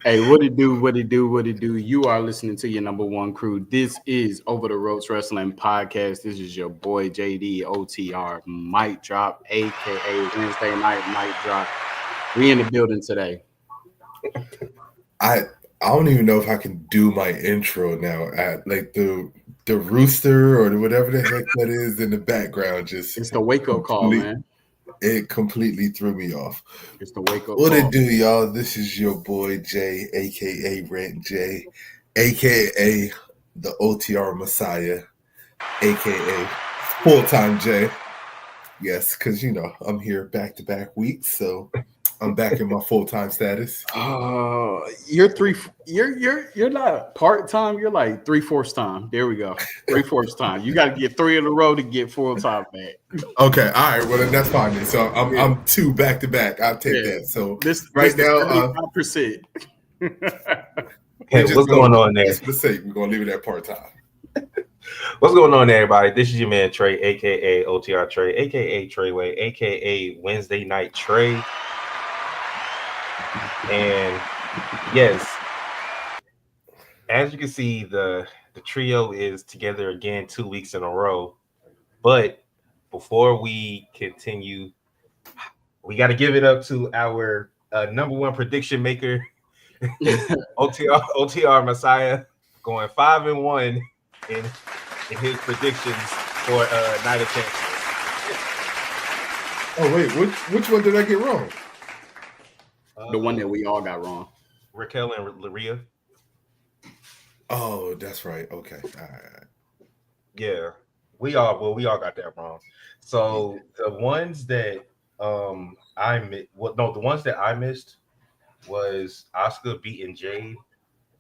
Hey, what it do? What it do? What it do? You are listening to your number one crew. This is Over the Ropes Wrestling Podcast. This is your boy JD OTR Mic Drop, aka Wednesday Night Mic Drop. We in the building today. I don't even know if I can do my intro now. At like the rooster or whatever the heck that is in the background. It's the wake up call, man. It completely threw me off. It's the wake up What call. it do, y'all? This is your boy Jay, aka Rant Jay, aka the OTR Messiah, aka full-time Jay. Yes, because I'm here back-to-back weeks, so I'm back in my full-time status. You're not part-time, you're like 3/4 time. There we go. 3/4 time. You got to get 3 in a row to get full-time back. Okay, all right, well then that's fine then. So I'm 2 back-to-back. I'll take that. So right now 35%. Hey, what's going on there? We're gonna leave it at part-time. What's going on, everybody? This is your man Trey, aka OTR Trey, aka Treyway, aka Wednesday Night Trey. And yes, as you can see, the trio is together again 2 weeks in a row. But before we continue, we got to give it up to our number one prediction maker, OTR Messiah, going 5-1 in his predictions for Night of Champions. Oh wait, which one did I get wrong? The one that we all got wrong. Raquel and Rhea. Oh, that's right. Okay. All right. Yeah. We all got that wrong. So the ones that the ones that I missed was Asuka beating Jade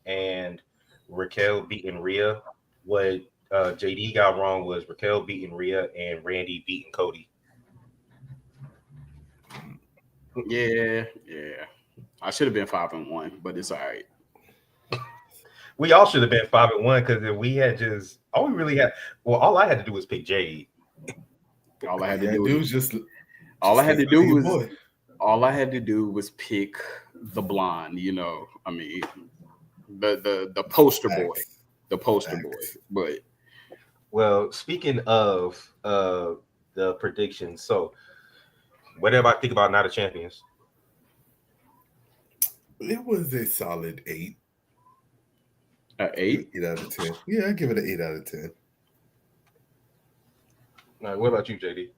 and Raquel beating Rhea. What JD got wrong was Raquel beating Rhea and Randy beating Cody. Yeah. I should have been 5-1, but it's all right. We all should have been 5-1 because if we had all I had to do was pick Jade. All I had to do was pick the blonde. I mean, the poster boy, But well, speaking of the predictions, so what did everybody think about Night of Champions? It was a solid 8. 8? 8 out of 10. Yeah, I give it an 8 out of 10. All right, what about you, JD?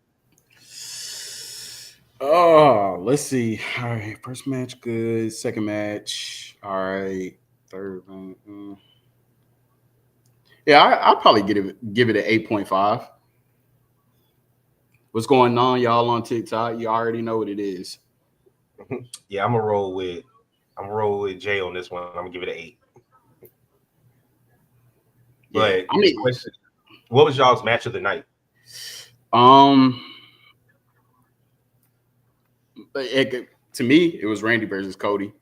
Oh, let's see. All right, first match good. Second match, all right. Third, yeah, I'll probably give it an 8.5. What's going on, y'all on TikTok? You already know what it is. Yeah, I'm gonna roll with Jay on this one. I'm gonna give it an 8. But I mean, what was y'all's match of the night? To me, it was Randy versus Cody.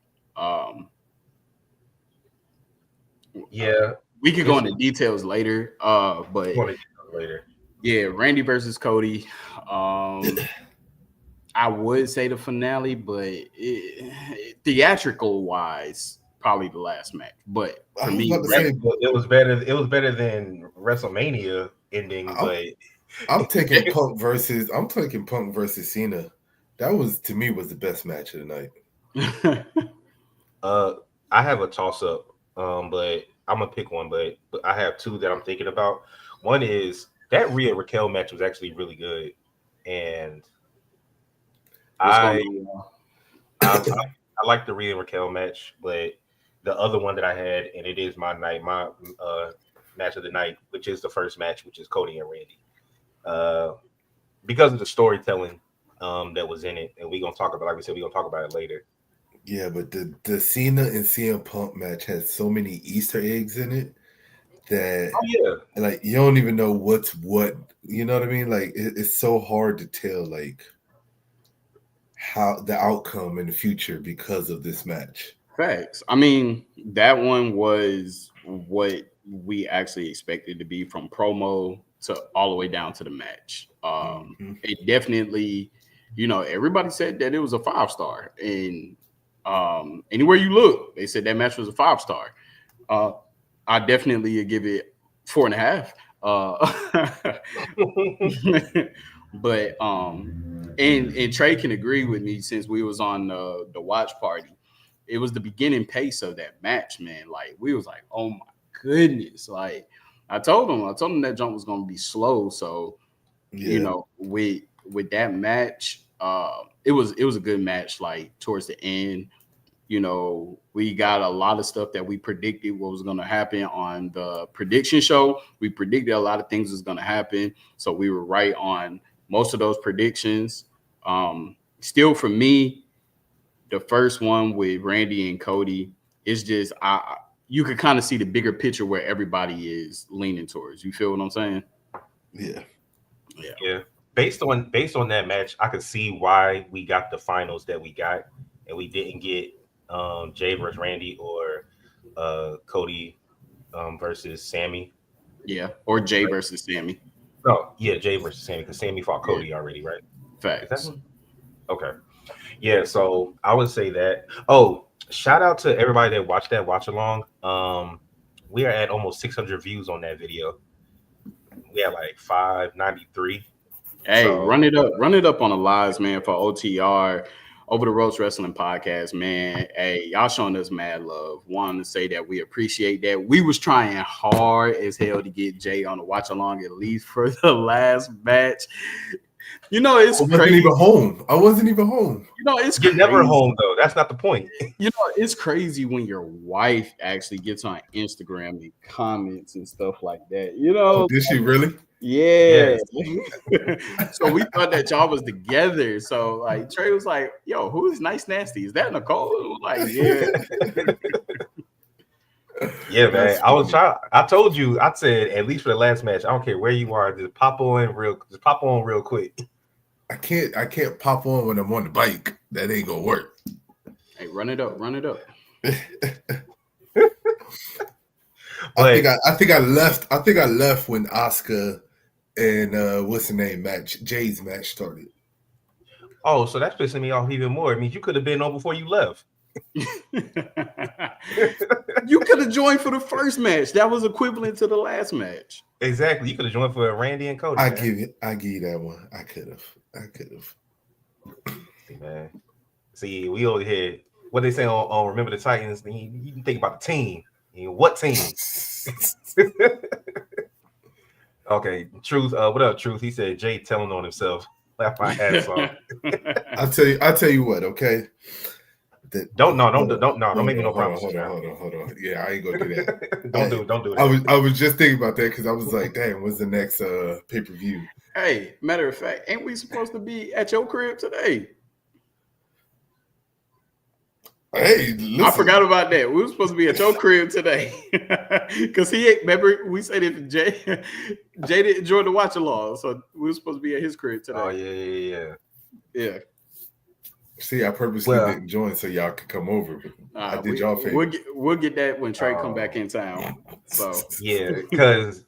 Yeah, we could go into details later. But yeah, Randy versus Cody. I would say the finale, but theatrical wise, probably the last match. But for me, it was better. It was better than WrestleMania ending. I'm taking Punk versus Cena. That was, to me, was the best match of the night. I have a toss up, but I'm gonna pick one. But I have 2 that I'm thinking about. One is that Rhea Raquel match was actually really good, and I like the Rhea Raquel match, but the other one that I had, and it is my match of the night, which is the first match, which is Cody and Randy, because of the storytelling that was in it, and we're gonna talk about, like we said, we're gonna talk about it later. Yeah, but the Cena and CM Punk match has so many Easter eggs in it that like you don't even know what's what. You know what I mean? Like it's so hard to tell like how the outcome in the future because of this match. Facts. I mean, that one was what we actually expected to be, from promo to all the way down to the match. It definitely, everybody said that it was a 5-star, and anywhere you look, they said that match was a 5-star. I definitely give it 4.5. But and Trey can agree with me, since we was on the watch party. It was the beginning pace of that match, man. Like, we was like, oh my goodness. Like, I told him that jump was gonna be slow. So with that match, it was a good match. Like, towards the end, we got a lot of stuff that we predicted what was going to happen on the prediction show. We predicted a lot of things was going to happen, so we were right on most of those predictions. Still, for me, the first one with Randy and Cody is just, you could kind of see the bigger picture where everybody is leaning towards. You feel what I'm saying? Yeah. Based on that match, I could see why we got the finals that we got, and we didn't get Jay versus Randy or Cody versus Sammy. Yeah, or Jay versus Sammy. No, yeah, Jay versus Sammy, because Sammy fought Cody already, right? Facts. Okay. Yeah, so I would say that. Oh, shout out to everybody that watched that watch along. We are at almost 600 views on that video. We have like 593. Hey, so, run it up on the lives, man, for OTR, Over the Ropes Wrestling Podcast, man. Hey, y'all showing us mad love. Wanting to say that we appreciate that. We was trying hard as hell to get Jay on the watch along, at least for the last match. It's crazy. I wasn't even home. It's You're never home, though. That's not the point. It's crazy when your wife actually gets on Instagram and comments and stuff like that. Did she really? Yeah. So we thought that y'all was together. So like Trey was like, "Yo, who is Nice Nasty? Is that Nicole?" Like, yeah. Yeah, man. I told you. I said, at least for the last match, I don't care where you are, just pop on real quick. I can't pop on when I'm on the bike. That ain't gonna work. Hey, run it up. I think I left when Asuka and what's the name Jay's match started. Oh, so that's pissing me off even more. It means you could have been on before you left. You could have joined for the first match. That was equivalent to the last match. Exactly. You could have joined for Randy and Cody. I give you that one. I could have. Man. See, we over here. What they say on Remember the Titans? You can think about the team. What team? Okay, Truth. What up, Truth? He said Jay telling on himself. Laugh my ass off. I'll tell you what. Okay. Don't make me no promises. Hold on. Yeah, I ain't gonna do that. Don't do that. I was just thinking about that because I was like, damn, when's the next pay-per-view? Hey, matter of fact, ain't we supposed to be at your crib today? Hey, listen. I forgot about that. We were supposed to be at your crib today. Because remember, we said if Jay didn't join the watch along, so we were supposed to be at his crib today. Oh, yeah. See, I purposely didn't join so y'all could come over. I did y'all favor. We'll get that when Trey come back in town. So because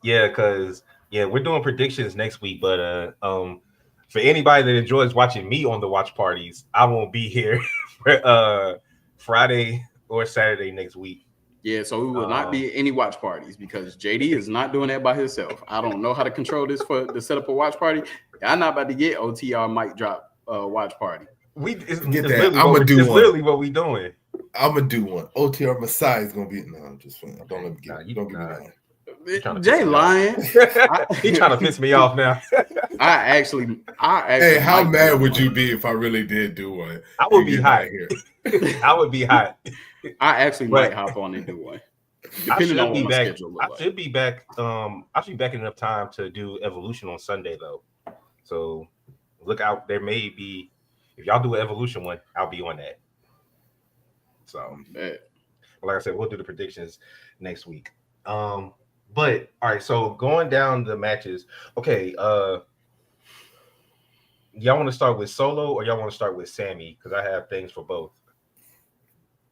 we're doing predictions next week. But for anybody that enjoys watching me on the watch parties, I won't be here for Friday or Saturday next week. Yeah, so we will not be any watch parties because JD is not doing that by himself. I don't know how to control this for the set up a watch party. I'm not about to get OTR mic drop watch party. It's literally what we doing. I'm gonna do one. OTR Messiah is gonna be. No, I'm just saying. Don't let me get. Don't get me lying. Jay lying. He's trying to piss me off now. I actually. Hey, how mad would you be if I really did do one? I would be hot. I would be hot. I actually might hop on and do one. Depending on what my schedule looks like. I should be back. I should be back in enough time to do Evolution on Sunday though. So look out. There may be. If y'all do an Evolution one, I'll be on that. So, like I said, we'll do the predictions next week. But all right, so going down the matches. Okay, y'all want to start with Solo or y'all want to start with Sammy? Because I have things for both.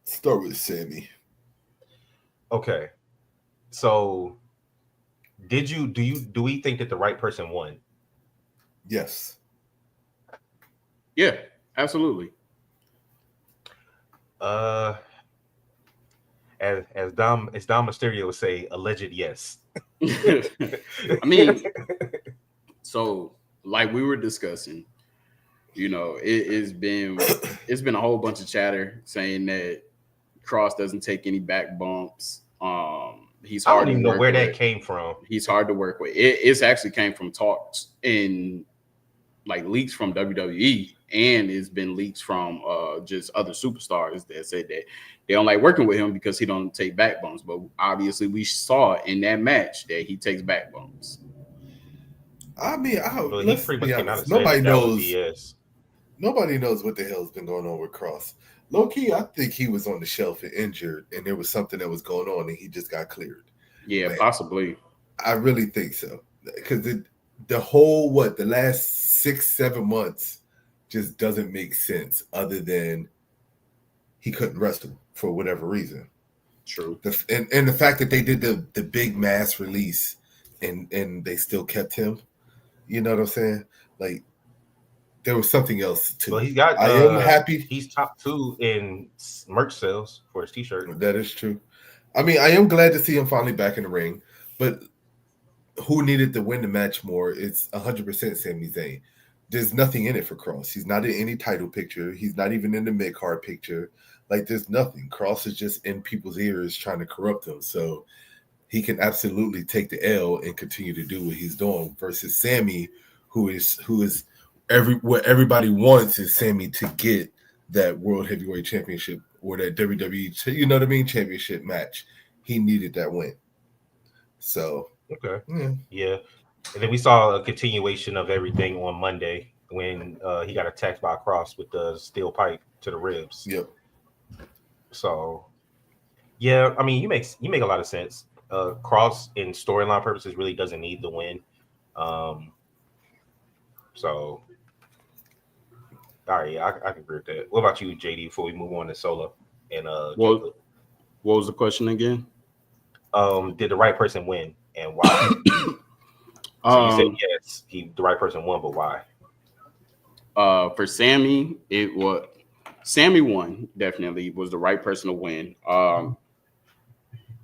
Start with Sammy. Okay. So do we think that the right person won? Yes. Yeah, absolutely. Uh, as Dom Mysterio would say, alleged yes. I mean, so like we were discussing, it's been a whole bunch of chatter saying that Cross doesn't take any back bumps. He's I don't hard to even know work where that with. came from. He's hard to work with. It's actually came from talks in like leaks from WWE, and it's been leaks from just other superstars that said that they don't like working with him because he don't take back bumps. But obviously, we saw in that match that he takes back bumps. I mean, Well, he let's pretty be much came out honest. and said Nobody that that was knows. BS. Nobody knows what the hell's been going on with Cross. Low key, I think he was on the shelf and injured, and there was something that was going on, and he just got cleared. Yeah, Man, possibly. I really think so because the whole the last 6-7 months just doesn't make sense. Other than he couldn't wrestle for whatever reason. True. And the fact that they did the big mass release and they still kept him. You know what I'm saying? Like there was something else too. Well, he's got. I am happy. He's top 2 in merch sales for his T-shirt. That is true. I mean, I am glad to see him finally back in the ring, but who needed to win the match more? It's 100% Sami Zayn. There's nothing in it for Cross. He's not in any title picture. He's not even in the mid card picture. Like there's nothing. Cross is just in people's ears trying to corrupt them. So he can absolutely take the L and continue to do what he's doing. Versus Sammy, who is what everybody wants is Sammy to get that World Heavyweight Championship or that WWE, you know what I mean, championship match. He needed that win. So okay, yeah. And then we saw a continuation of everything on Monday when he got attacked by Cross with the steel pipe to the ribs. Yep. So, yeah, I mean, you make a lot of sense. Cross, in storyline purposes, really doesn't need the win. So, all right, yeah, I can agree with that. What about you, JD? Before we move on to Solo and What was the question again? Did the right person win and why? So you said yes, the right person won, but why? For Sammy, Sammy won. Definitely was the right person to win.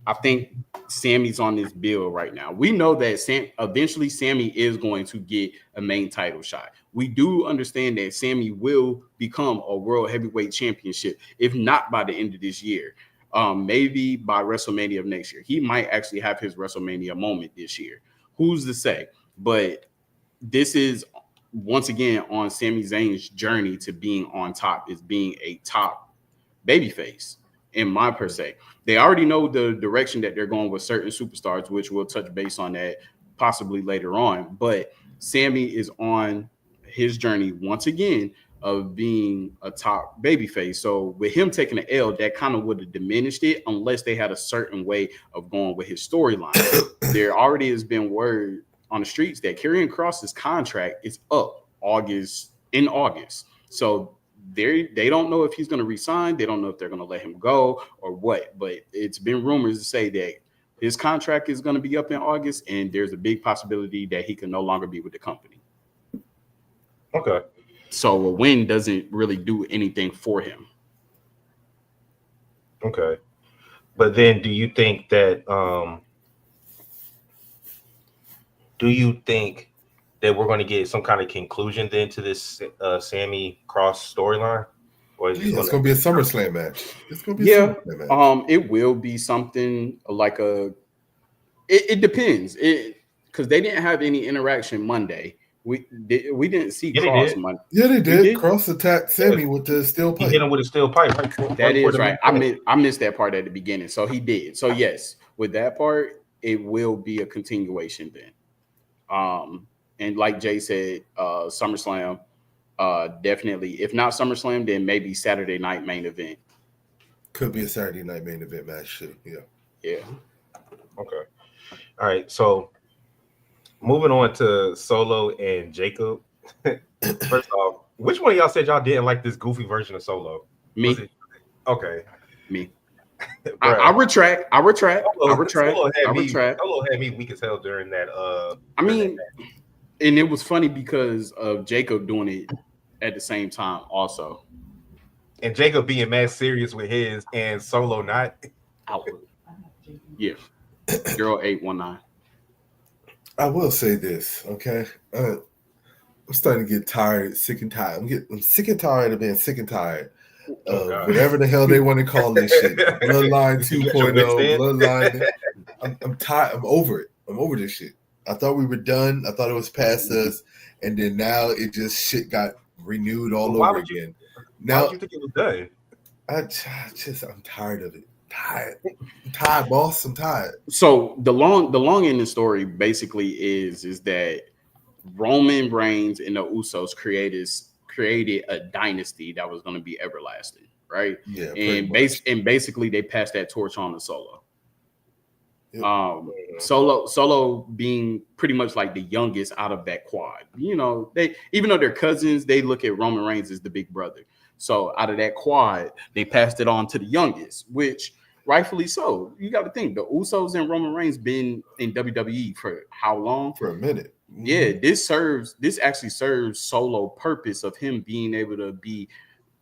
I think Sammy's on this bill right now. We know that eventually Sammy is going to get a main title shot. We do understand that Sammy will become a world heavyweight championship, if not by the end of this year. Maybe by WrestleMania of next year. He might actually have his WrestleMania moment this year. Who's to say? But this is once again on Sami Zayn's journey to being on top, is being a top babyface. In my per se, they already know the direction that they're going with certain superstars, which we'll touch base on that possibly later on. But Sammy is on his journey once again of being a top babyface. So with him taking an L, that kind of would have diminished it unless they had a certain way of going with his storyline. There already has been word on the streets that Karrion Kross's contract is up in August. So they don't know if he's going to resign. They don't know if they're going to let him go or what. But it's been rumors to say that his contract is going to be up in August, and there's a big possibility that he can no longer be with the company. Okay. So a win doesn't really do anything for him. Okay. But then do you think that we're going to get some kind of conclusion then to this Sammy Cross storyline? Or is it's going to be a SummerSlam match. It's going to be a SummerSlam match. It will be something like it depends. Because they didn't have any interaction Monday. We didn't see Cross Monday. Yeah, they did. Cross attacked Sammy with the steel pipe. He hit him with a steel pipe. Right? That is right. I missed that part at the beginning. So he did. So yes, with that part, it will be a continuation then. And like Jay said, SummerSlam, definitely. If not SummerSlam, then maybe Saturday night main event. Could be a Saturday night main event match too. Yeah. Yeah. Okay. All right. So moving on to Solo and Jacob. First off, which one of y'all said y'all didn't like this goofy version of Solo? Me. Okay. Me. I retract. Solo had me weak as hell during that. I mean, and it was funny because of Jacob doing it at the same time, also. And Jacob being mad serious with his and Solo not. Outward. Yeah. 0819. I will say this, okay? I'm starting to get tired, sick and tired. I'm sick and tired of being sick and tired of whatever the hell they want to call this shit. Bloodline 2.0, Bloodline. I'm tired. I'm over it. I'm over this shit. I thought we were done. I thought it was past us. And then now it just shit got renewed all over again. Now, why did you think it was done? I'm tired of it. I'm tired, boss. I'm tired. So the long end of the story basically is that Roman Reigns and the Usos created a dynasty that was going to be everlasting, right? Yeah. And basically they passed that torch on to Solo. Yep. Solo being pretty much like the youngest out of that quad. You know, they, even though they're cousins, they look at Roman Reigns as the big brother. So out of that quad, they passed it on to the youngest, which rightfully so. You got to think the Usos and Roman Reigns been in WWE for how long? For a minute. Mm-hmm. Yeah, this actually serves Solo purpose of him being able to be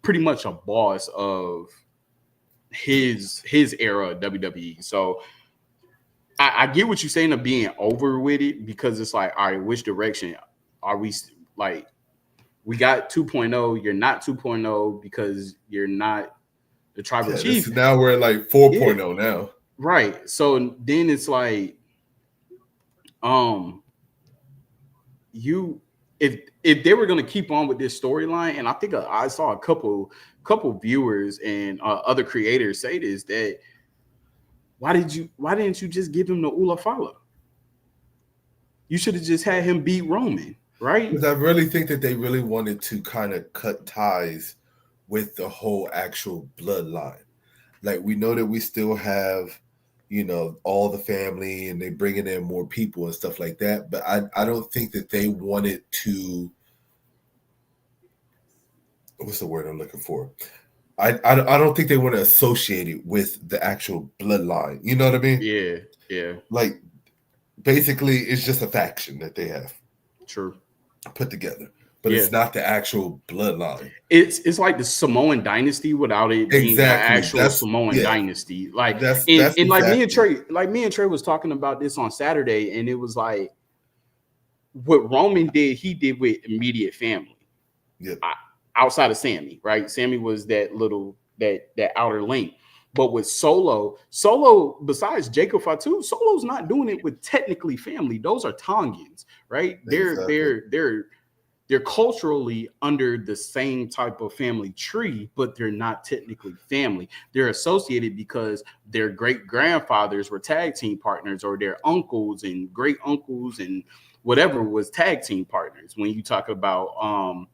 pretty much a boss of his era of WWE. So I get what you're saying of being over with it, because it's like, all right, which direction are we like? We got 2.0. You're not 2.0 because you're not the tribal chief. Now we're at like 4.0 now. Right. So then it's like, if they were going to keep on with this storyline, and I think I saw a couple viewers and other creators say this, that why didn't you just give him the Ula Fala? You should have just had him beat Roman, right? Because I really think that they really wanted to kind of cut ties with the whole actual bloodline. Like, we know that we still have, you know, all the family, and they bringing in more people and stuff like that. But I don't think that they wanted to. What's the word I'm looking for? I don't think they want to associate it with the actual bloodline. You know what I mean? Yeah. Like, basically, it's just a faction that they have. True. Put together. But it's not the actual bloodline. It's like the Samoan dynasty without it being the actual Samoan dynasty. Like, like me and Trey was talking about this on Saturday, and it was like what Roman did, he did with immediate family. Yeah. Outside of Sammy, right? Sammy was that outer link. But with Solo, besides Jacob Fatu, Solo's not doing it with technically family. Those are Tongans, right? Exactly. They're culturally under the same type of family tree, but they're not technically family. They're associated because their great grandfathers were tag team partners, or their uncles and great uncles and whatever was tag team partners. When you talk about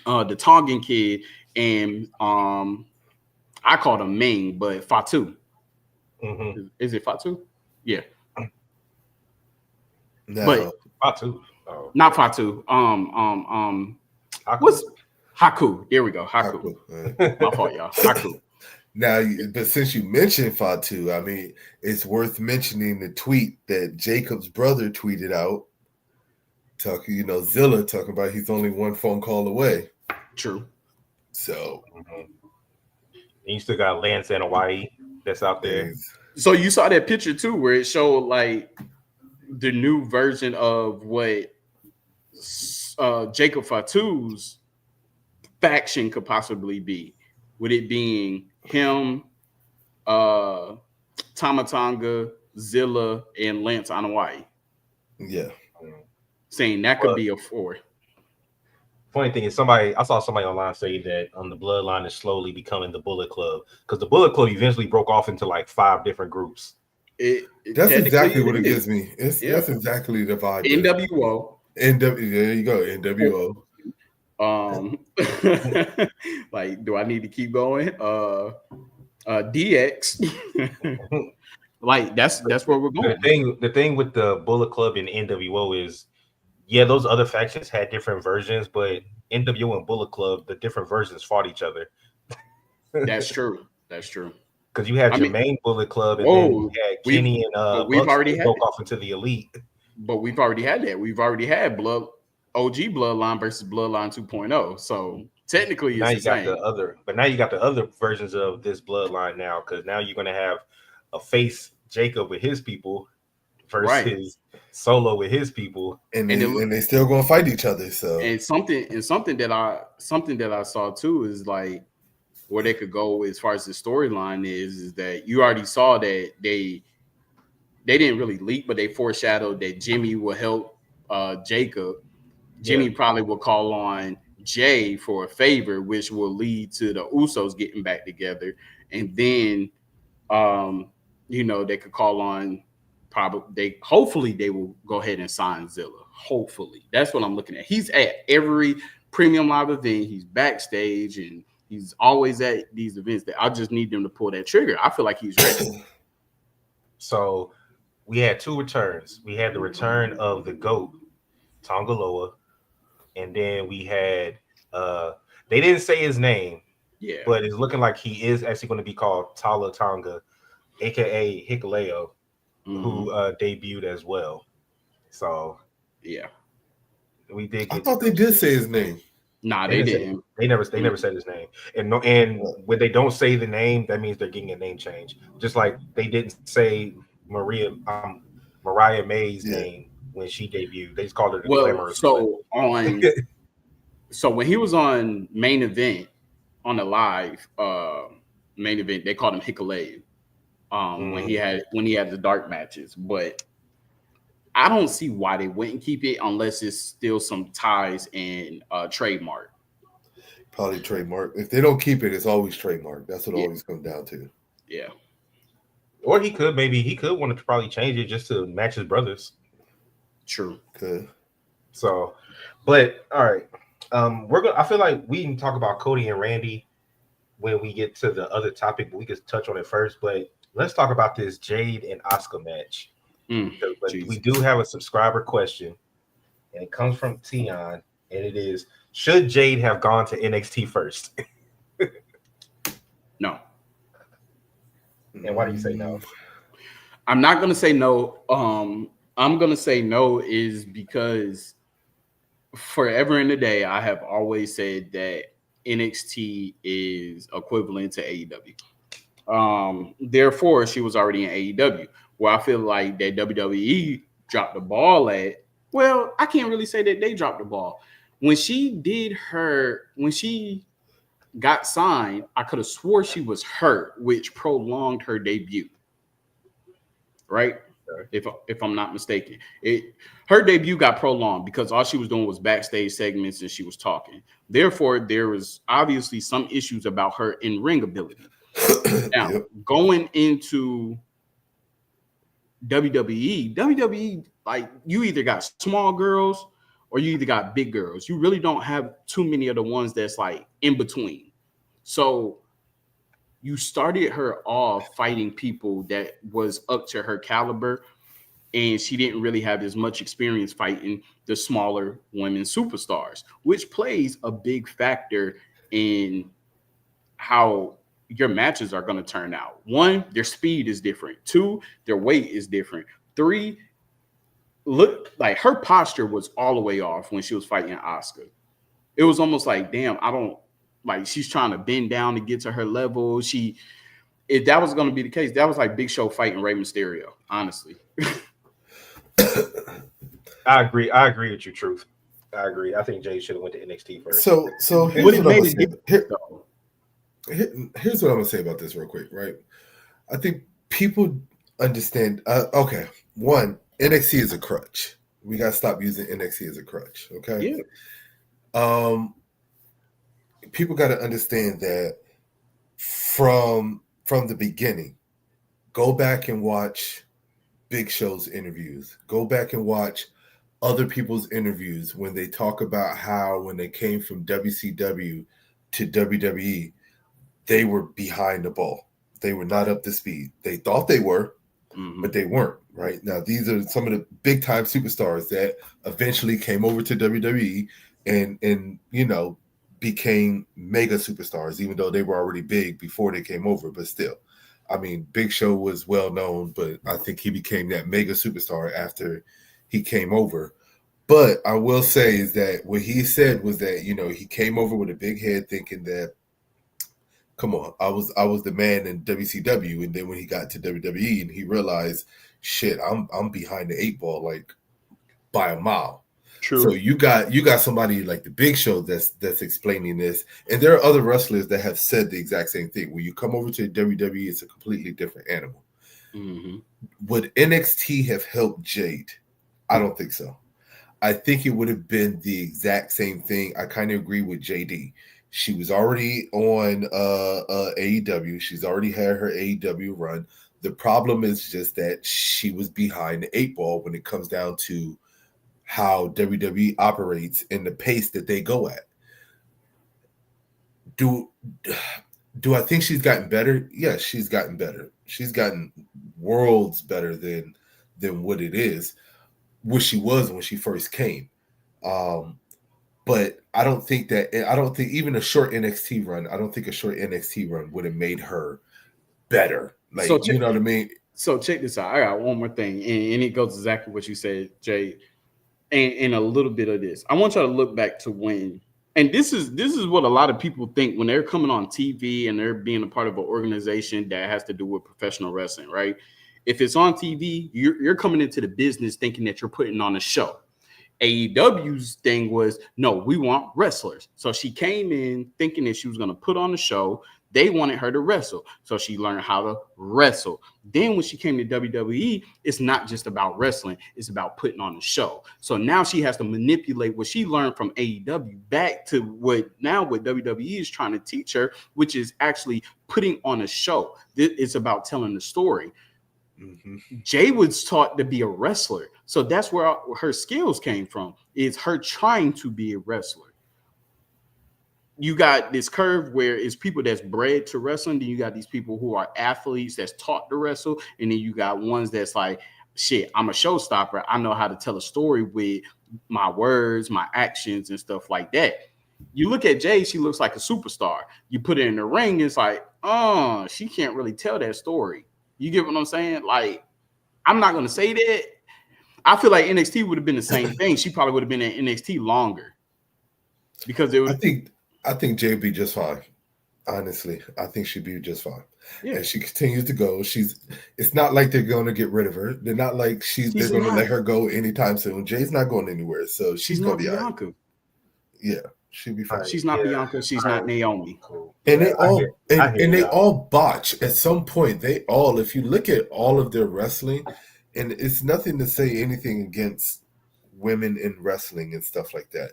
the Tongan kid and I called him Ming, but Fatu. Mm-hmm. Is it Fatu? Yeah. No. But Fatu. Not Fatu. Haku? What's Haku? There we go. Haku. My fault, y'all. Haku. Now, but since you mentioned Fatu, I mean, it's worth mentioning the tweet that Jacob's brother tweeted out. Zilla talking about he's only one phone call away. True. So, you still got Lance and Hawaii that's out there. So you saw that picture too, where it showed like the new version of what Jacob Fatu's faction could possibly be, with it being him, Tamatanga, Zilla, and Lance Hawaii. Yeah. Saying that could be a 4. Funny thing is, I saw somebody online say that the bloodline is slowly becoming the Bullet Club, because the Bullet Club eventually broke off into like 5 different groups. That's exactly what it gives me. That's exactly the vibe. NWO. There you go. NWO. Like, do I need to keep going? DX. Like, that's where we're going. The thing with the Bullet Club and NWO is, yeah, those other factions had different versions, but NWO and Bullet Club, the different versions fought each other. That's true. because you had I your mean, main Bullet Club, and then you oh, had we've Kenny and but we've Bucks already that had broke it. off into the elite. But we've already had that. We've already had OG Bloodline versus Bloodline 2.0. So technically, Now it's the you got same. the other, but now you got the other versions of this bloodline now, because now you're gonna have a face Jacob with his people Right. versus Solo with his people. and And they still gonna fight each other. So something that I saw too is like where they could go as far as the storyline is that you already saw that they didn't really leak, but they foreshadowed that Jimmy will help Jacob. Yeah. Jimmy probably will call on Jay for a favor, which will lead to the Usos getting back together, and then they could call on hopefully they will go ahead and sign Zilla. Hopefully. That's what I'm looking at. He's at every premium live event, he's backstage, and he's always at these events that I just need them to pull that trigger. I feel like he's ready. So we had two returns. We had the return of the GOAT, Tongaloa, and then we had they didn't say his name, Yeah. but it's looking like he is actually going to be called Tala Tonga, aka Hikuleo, who debuted as well. So yeah. we did I get thought they did say his name. Nah, they didn't. They never said his name. And when they don't say the name, that means they're getting a name change. Just like they didn't say Mariah May's name when she debuted. They just called her the Well, Glamorous One. so when he was on main event on the live main event, they called him Hikuleo. When he had the dark matches, but I don't see why they wouldn't keep it unless it's still some ties and trademark. Probably trademark. If they don't keep it, it's always trademark. That's what it always comes down to. Yeah. Or he could want to probably change it just to match his brothers. True. Good. So, but all right. I feel like we can talk about Cody and Randy when we get to the other topic, but we can touch on it first. But let's talk about this Jade and Asuka match. We do have a subscriber question, and it comes from Tion, and it is: should Jade have gone to NXT first? No. And why do you say no? I'm not gonna say no. I'm gonna say no is because forever in the day, I have always said that NXT is equivalent to AEW. Therefore, she was already in AEW. Where I feel like that WWE dropped the ball at. Well, I can't really say that they dropped the ball. When she got signed, I could have swore she was hurt, which prolonged her debut. Right? If I'm not mistaken. Her debut got prolonged because all she was doing was backstage segments and she was talking. Therefore, there was obviously some issues about her in-ring ability. Now, going into WWE, like you either got small girls or you either got big girls. You really don't have too many of the ones that's like in between. So you started her off fighting people that was up to her caliber, and she didn't really have as much experience fighting the smaller women superstars, which plays a big factor in how your matches are going to turn out. One, their speed is different. Two, their weight is different. Three, look, like her posture was all the way off when she was fighting Asuka. It was almost like, damn, I don't like she's trying to bend down to get to her level. If that was going to be the case, that was like Big Show fighting Rey Mysterio, honestly. I agree with you, Truth. I agree. I think Jay should have went to NXT first. So here's what I'm gonna say. Here's what I'm gonna say about this real quick, right? I think people understand. Okay, one, NXT is a crutch. We gotta stop using NXT as a crutch. Okay. Yeah. People got to understand that from the beginning. Go back and watch Big Show's interviews. Go back and watch other people's interviews when they talk about how when they came from WCW to WWE, they were behind the ball. They were not up to speed. They thought they were, but they weren't. Right now, these are some of the big time superstars that eventually came over to WWE and became mega superstars, even though they were already big before they came over. But still, I mean, Big Show was well known, but I think he became that mega superstar after he came over. But I will say is that what he said was that, you know, he came over with a big head thinking that, come on, I was the man in WCW, and then when he got to WWE and he realized, shit, I'm behind the eight ball like by a mile. True. So you got somebody like the Big Show that's explaining this, and there are other wrestlers that have said the exact same thing. When you come over to WWE, it's a completely different animal. Mm-hmm. Would NXT have helped Jade? I don't think so. I think it would have been the exact same thing. I kind of agree with JD. She was already on AEW. She's already had her AEW run. The problem is just that she was behind the eight ball when it comes down to how WWE operates and the pace that they go at. Do I think she's gotten better? Yes, she's gotten better. She's gotten worlds better than what it is, what she was when she first came. But I don't think even a short NXT run, I don't think a short NXT run would have made her better. Like, So you know what I mean? So check this out. I got one more thing, and it goes exactly what you said, Jay, and a little bit of this. I want y'all to look back to when, and this is what a lot of people think when they're coming on TV and they're being a part of an organization that has to do with professional wrestling, right? If it's on TV, you're coming into the business thinking that you're putting on a show. AEW's thing was, no, we want wrestlers. So she came in thinking that she was going to put on a show. They wanted her to wrestle. So she learned how to wrestle. Then when she came to WWE, it's not just about wrestling. It's about putting on a show. So now she has to manipulate what she learned from AEW back to what WWE is trying to teach her, which is actually putting on a show. It's about telling the story. Mm-hmm. Jay was taught to be a wrestler. So that's where her skills came from, is her trying to be a wrestler. You got this curve where it's people that's bred to wrestling. Then you got these people who are athletes that's taught to wrestle. And then you got ones that's like, shit, I'm a showstopper. I know how to tell a story with my words, my actions, and stuff like that. You look at Jay, she looks like a superstar. You put her in the ring, it's like, oh, she can't really tell that story. You get what I'm saying? Like, I'm not going to say that. I feel like NXT would have been the same thing. She probably would have been at NXT longer because it would. I think Jay would be just fine. Honestly, I think she'd be just fine. Yeah. And she continues to go. It's not like they're going to get rid of her. They're not like they're going to let her go anytime soon. Jay's not going anywhere, so she's going to be Bianca. Right. Yeah, she'd be fine. She's not Bianca. She's not Naomi. Cool. And they all botch at some point. They all, if you look at all of their wrestling, and it's nothing to say anything against women in wrestling and stuff like that.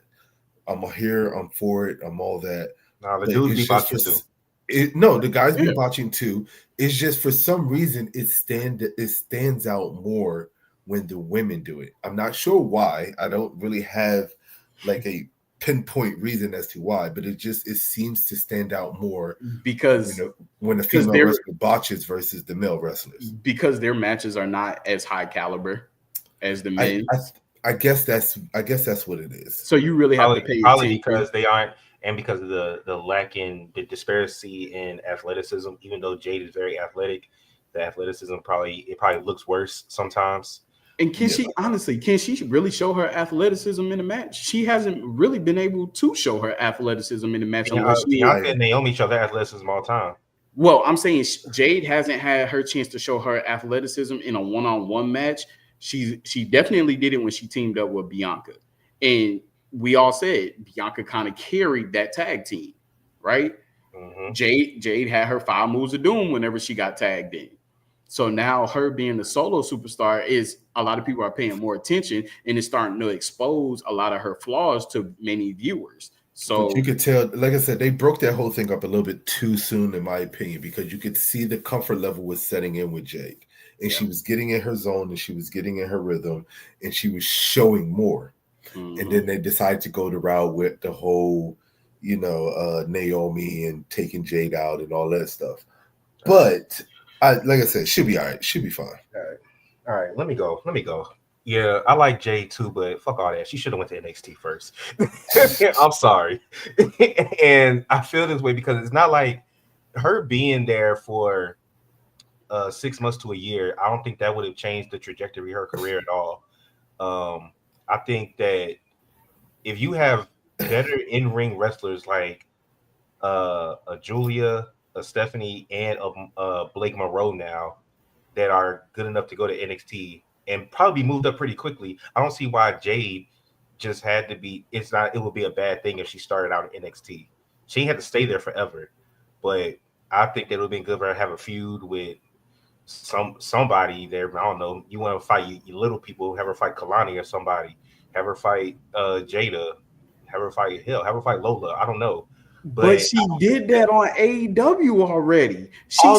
I'm here. I'm for it. I'm all that. No, the dudes be botching too. The guys be botching too. It's just for some reason it stands out more when the women do it. I'm not sure why. I don't really have like a pinpoint reason as to why, but it seems to stand out more because when the female wrestler botches versus the male wrestlers, because their matches are not as high caliber as the men. I guess that's what it is. So you really have to pay probably because they aren't, and because of the lack in the disparity in athleticism. Even though Jade is very athletic, the athleticism probably looks worse sometimes. And can she really show her athleticism in a match? She hasn't really been able to show her athleticism in a match. Bianca and Naomi show their athleticism all the time. Well, I'm saying Jade hasn't had her chance to show her athleticism in a one-on-one match. She definitely did it when she teamed up with Bianca. And we all said Bianca kind of carried that tag team, right? Mm-hmm. Jade had her 5 moves of doom whenever she got tagged in. So now her being the solo superstar is a lot of people are paying more attention and it's starting to expose a lot of her flaws to many viewers. So but you could tell, like I said, they broke that whole thing up a little bit too soon, in my opinion, because you could see the comfort level was setting in with Jade. And she was getting in her zone and she was getting in her rhythm and she was showing more. Mm-hmm. And then they decided to go the route with the whole, Naomi and taking Jade out and all that stuff. But like I said, she'll be all right. She'll be fine. All right. Let me go. Yeah, I like Jade too, but fuck all that. She should have went to NXT first. I'm sorry. And I feel this way because it's not like her being there for 6 months to a year, I don't think that would have changed the trajectory of her career at all. I think that if you have better in-ring wrestlers like a Julia, a Stephanie, and a Blake Monroe now that are good enough to go to NXT and probably moved up pretty quickly, I don't see why Jade just had to be. It's not. It would be a bad thing if she started out in NXT. She had to stay there forever, but I think that it would have been good for her to have a feud with somebody there. I don't know. You want to fight your little people? Have her fight Kalani or somebody. Have her fight Jada. Have her fight Hill. Have her fight Lola. I don't know. But she did that on AEW already. So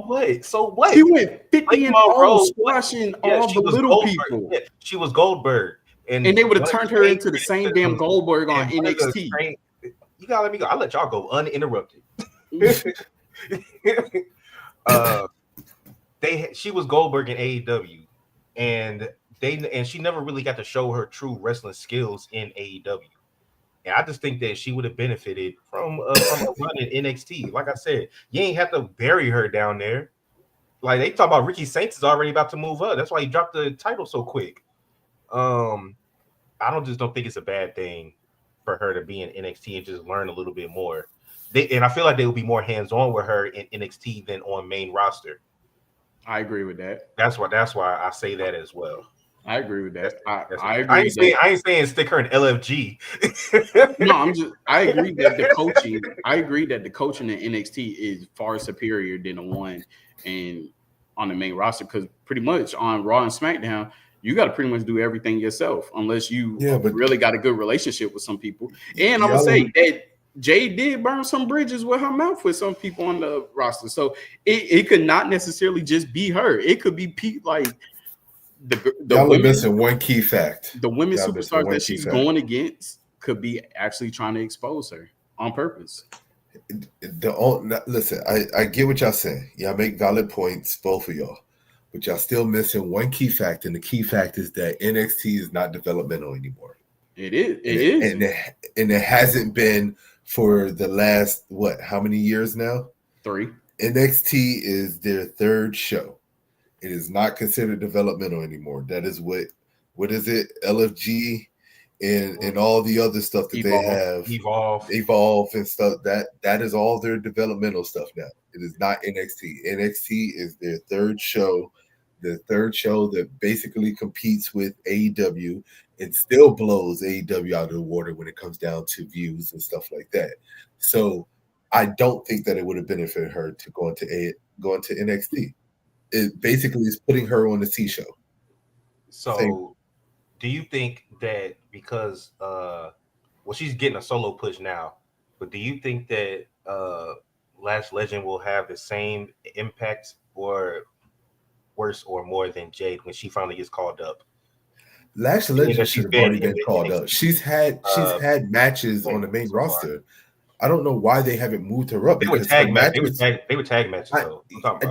what? So what? She went 50 and 0 squashing all the little Goldberg. people. Yeah, she was Goldberg. And they would have turned her into the same damn Goldberg on NXT. You gotta let me go. I'll let y'all go uninterrupted. She was Goldberg in AEW, and she never really got to show her true wrestling skills in AEW. And I just think that she would have benefited from a run in NXT. Like I said, you ain't have to bury her down there. Like they talk about Ricky Saints is already about to move up. That's why he dropped the title so quick. I don't think it's a bad thing for her to be in NXT and just learn a little bit more. And I feel like they will be more hands-on with her in NXT than on main roster. I agree with that. That's why I say that as well. I agree with that. I agree. I ain't saying stick her in LFG. No, I agree that the coaching. I agree that the coaching in NXT is far superior than the one and on the main roster, because pretty much on Raw and SmackDown, you got to pretty much do everything yourself unless you really got a good relationship with some people. And I'm gonna say that Jay did burn some bridges with her mouth with some people on the roster, so it could not necessarily just be her. It could be like the y'all women, are missing one key fact. The women superstars that she's going against could be actually trying to expose her on purpose. Listen, I get what y'all saying. Y'all make valid points, both of y'all. But y'all still missing one key fact, and the key fact is that NXT is not developmental anymore. It is. And it hasn't been for the last, how many years now? 3. NXT is their third show. It is not considered developmental anymore. That is what is it? LFG and all the other stuff that they have. Evolve and stuff. That is all their developmental stuff now. It is not NXT. NXT is their third show. The third show that basically competes with AEW and still blows AEW out of the water when it comes down to views and stuff like that. So I don't think that it would have benefited her to go into NXT. It basically is putting her on the T show. So do you think that because she's getting a solo push now, but do you think that Lash Legend will have the same impact or worse or more than Jade when she finally gets called up? Lash Legend should have already been called up. She's had matches on the main roster. I don't know why they haven't moved her up. They were tag matches. They were tag matches, though.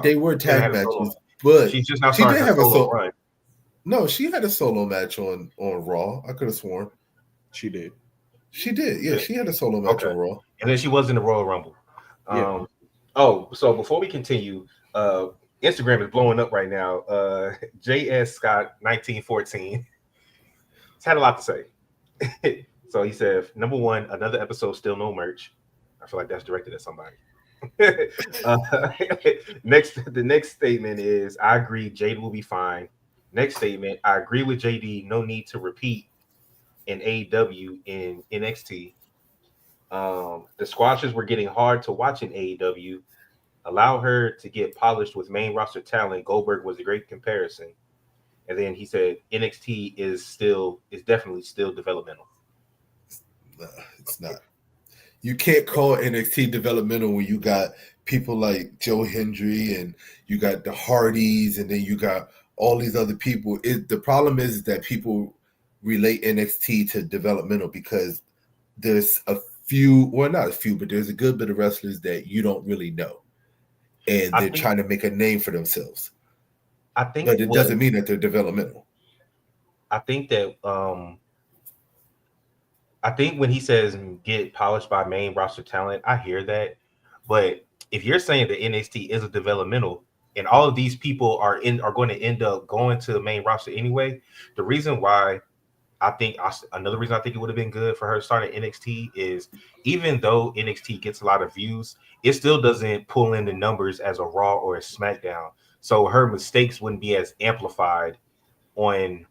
They were tag matches, but she just now started her solo run. No, she had a solo match on Raw. I could have sworn she did. She did. Yeah, she had a solo match on Raw, and then she was in the Royal Rumble. So before we continue, Instagram is blowing up right now. JS Scott 1914. He's had a lot to say. So he said, number one, another episode, still no merch. I feel like that's directed at somebody. The next statement is, I agree, Jade will be fine. Next statement, I agree with JD. No need to repeat in AEW in NXT. The squashes were getting hard to watch in AEW. Allow her to get polished with main roster talent. Goldberg was a great comparison. And then he said NXT is definitely still developmental. No, it's not. You can't call NXT developmental when you got people like Joe Hendry and you got the Hardys and then you got all these other people. The problem is that people relate NXT to developmental because there's a few, well, not a few, but there's a good bit of wrestlers that you don't really know. And they're trying to make a name for themselves. But it doesn't mean that they're developmental. I think that I think when he says get polished by main roster talent, I hear that. But if you're saying that NXT is a developmental, and all of these people are going to end up going to the main roster anyway. The reason why another reason I think it would have been good for her to start at NXT is even though NXT gets a lot of views, it still doesn't pull in the numbers as a Raw or a SmackDown. So her mistakes wouldn't be as amplified on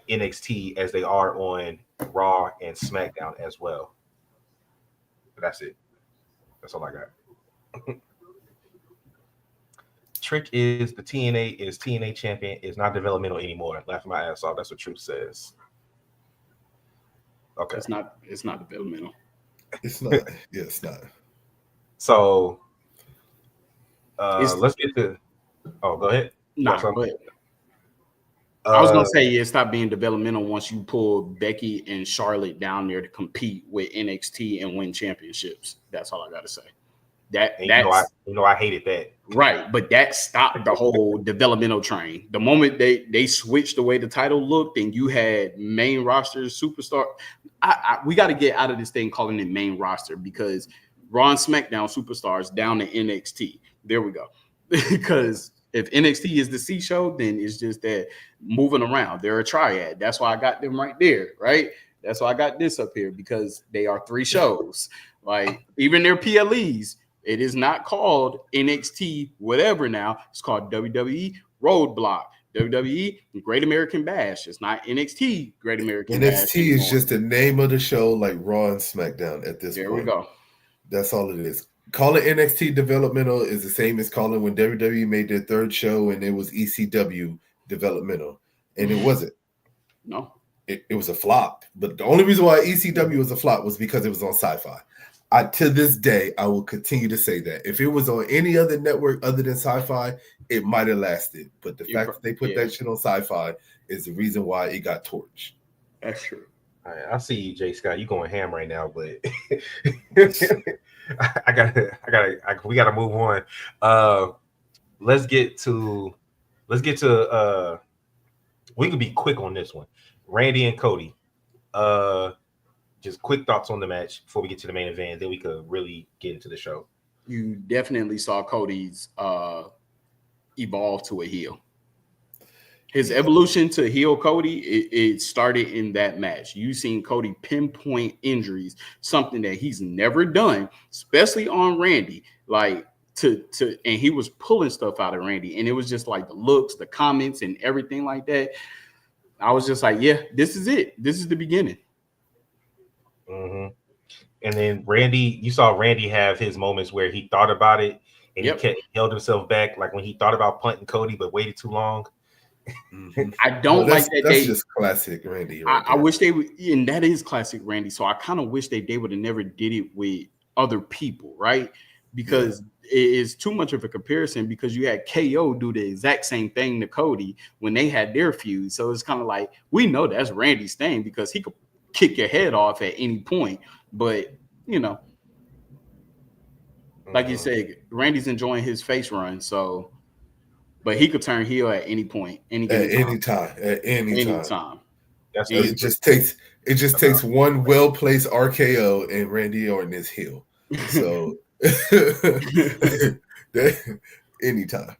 NXT as they are on Raw and SmackDown as well. But that's it. That's all I got. Trick is the TNA champion is not developmental anymore. Laughing my ass off. That's what Truth says. Okay. It's not developmental. It's not. Yeah, it's not. So let's get to. Oh, go ahead. Nah, go ahead. I was gonna say stop being developmental once you pull Becky and Charlotte down there to compete with NXT and win championships. That's all I gotta say. I hated that. Right, but that stopped the whole developmental train. The moment they switched the way the title looked, and you had main roster superstar. We got to get out of this thing calling it main roster because Raw and SmackDown superstars down to NXT. There we go. Because if NXT is the C show, then it's just that moving around. They're a triad. That's why I got them right there, right? That's why I got this up here because they are 3 shows. Like even their PLEs. It is not called NXT whatever now. It's called WWE Roadblock, WWE Great American Bash. It's not NXT Great American Bash. NXT is just the name of the show like Raw and SmackDown at this point. There we go. That's all it is. Calling NXT developmental is the same as calling when WWE made their 3rd show and it was ECW developmental. And it wasn't. No. It was a flop. But the only reason why ECW was a flop was because it was on Sci-Fi. To this day, I will continue to say that. If it was on any other network other than Sci-Fi, it might have lasted. But the fact that they put that shit on Sci-Fi is the reason why it got torched. That's true. All right, I see you, Jay Scott. You going ham right now, but we gotta move on. Let's get to we could be quick on this one. Randy and Cody. Just quick thoughts on the match before we get to the main event. Then we could really get into the show. You definitely saw Cody's evolve to a heel. His evolution to heel Cody, it started in that match. You seen Cody pinpoint injuries, something that he's never done, especially on Randy. Like and he was pulling stuff out of Randy, and it was just like the looks, the comments, and everything like that. I was just like, yeah, this is it. This is the beginning. Mm-hmm. And then you saw Randy have his moments where he thought about it and he held himself back, like when he thought about punting Cody but waited too long. Mm-hmm. I don't like that. That's just classic Randy. I wish they would, and that is classic Randy. So I kind of wish they would have never did it with other people, right? Because it is too much of a comparison. Because you had KO do the exact same thing to Cody when they had their feud. So it's kind of like we know that's Randy's thing because he could kick your head off at any point. But, like you said, Randy's enjoying his face run. So, but he could turn heel at any point, any time. It just takes one well-placed RKO and Randy Orton is heel. So, anytime.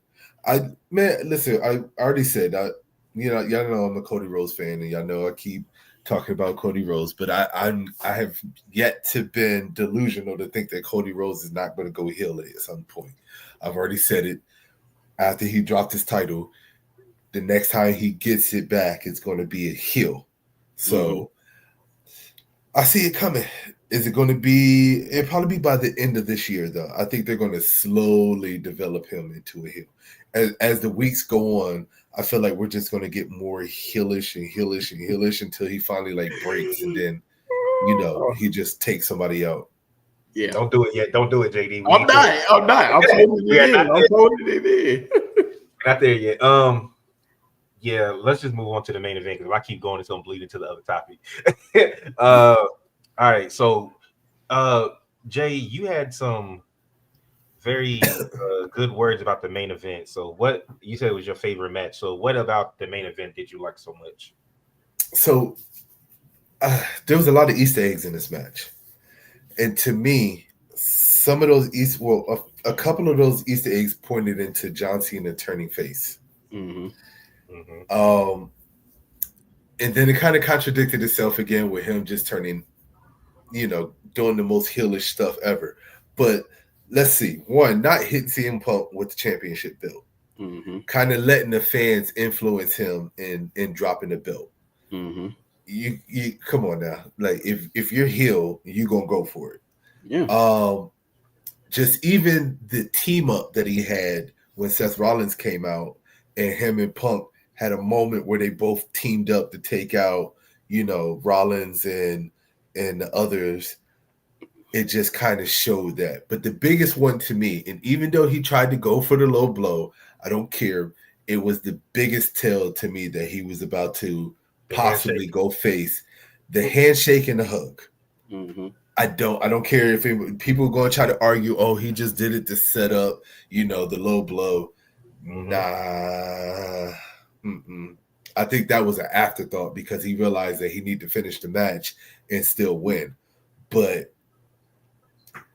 Listen, I already said that, y'all know I'm a Cody Rhodes fan and y'all know I keep talking about Cody Rhodes, but I have yet to been delusional to think that Cody Rhodes is not going to go heel at some point. I've already said it. After he dropped his title, the next time he gets it back, it's going to be a heel. So I see it coming. Is it going to be? It'll probably be by the end of this year, though. I think they're going to slowly develop him into a heel. As the weeks go on, I feel like we're just going to get more heelish until he finally breaks, and then he just takes somebody out. Yeah, don't do it yet. Don't do it, JD. I'm not. I'm holding it in. Not there yet. Yeah, let's just move on to the main event because if I keep going, it's gonna bleed into the other topic. All right, so Jay, you had some very good words about the main event. So what you said was your favorite match. So what about the main event did you like so much? So there was a lot of Easter eggs in this match. And to me, some of those a couple of those Easter eggs pointed into John Cena turning face. Mm-hmm. And then it kind of contradicted itself again with him just turning, doing the most heelish stuff ever. But let's see. One, not hitting CM Punk with the championship belt. Mm-hmm. Kind of letting the fans influence him in dropping the belt. Mm-hmm. You come on now. Like if you're heel, you gonna go for it. Yeah. Just even the team up that he had when Seth Rollins came out and him and Punk had a moment where they both teamed up to take out, Rollins and the others. It just kind of showed that. But the biggest one to me, and even though he tried to go for the low blow, I don't care. It was the biggest tell to me that he was about to possibly go face the handshake and the hug. Mm-hmm. I don't care if people are going to try to argue, oh, he just did it to set up, the low blow. Nah. I think that was an afterthought because he realized that he needed to finish the match and still win. But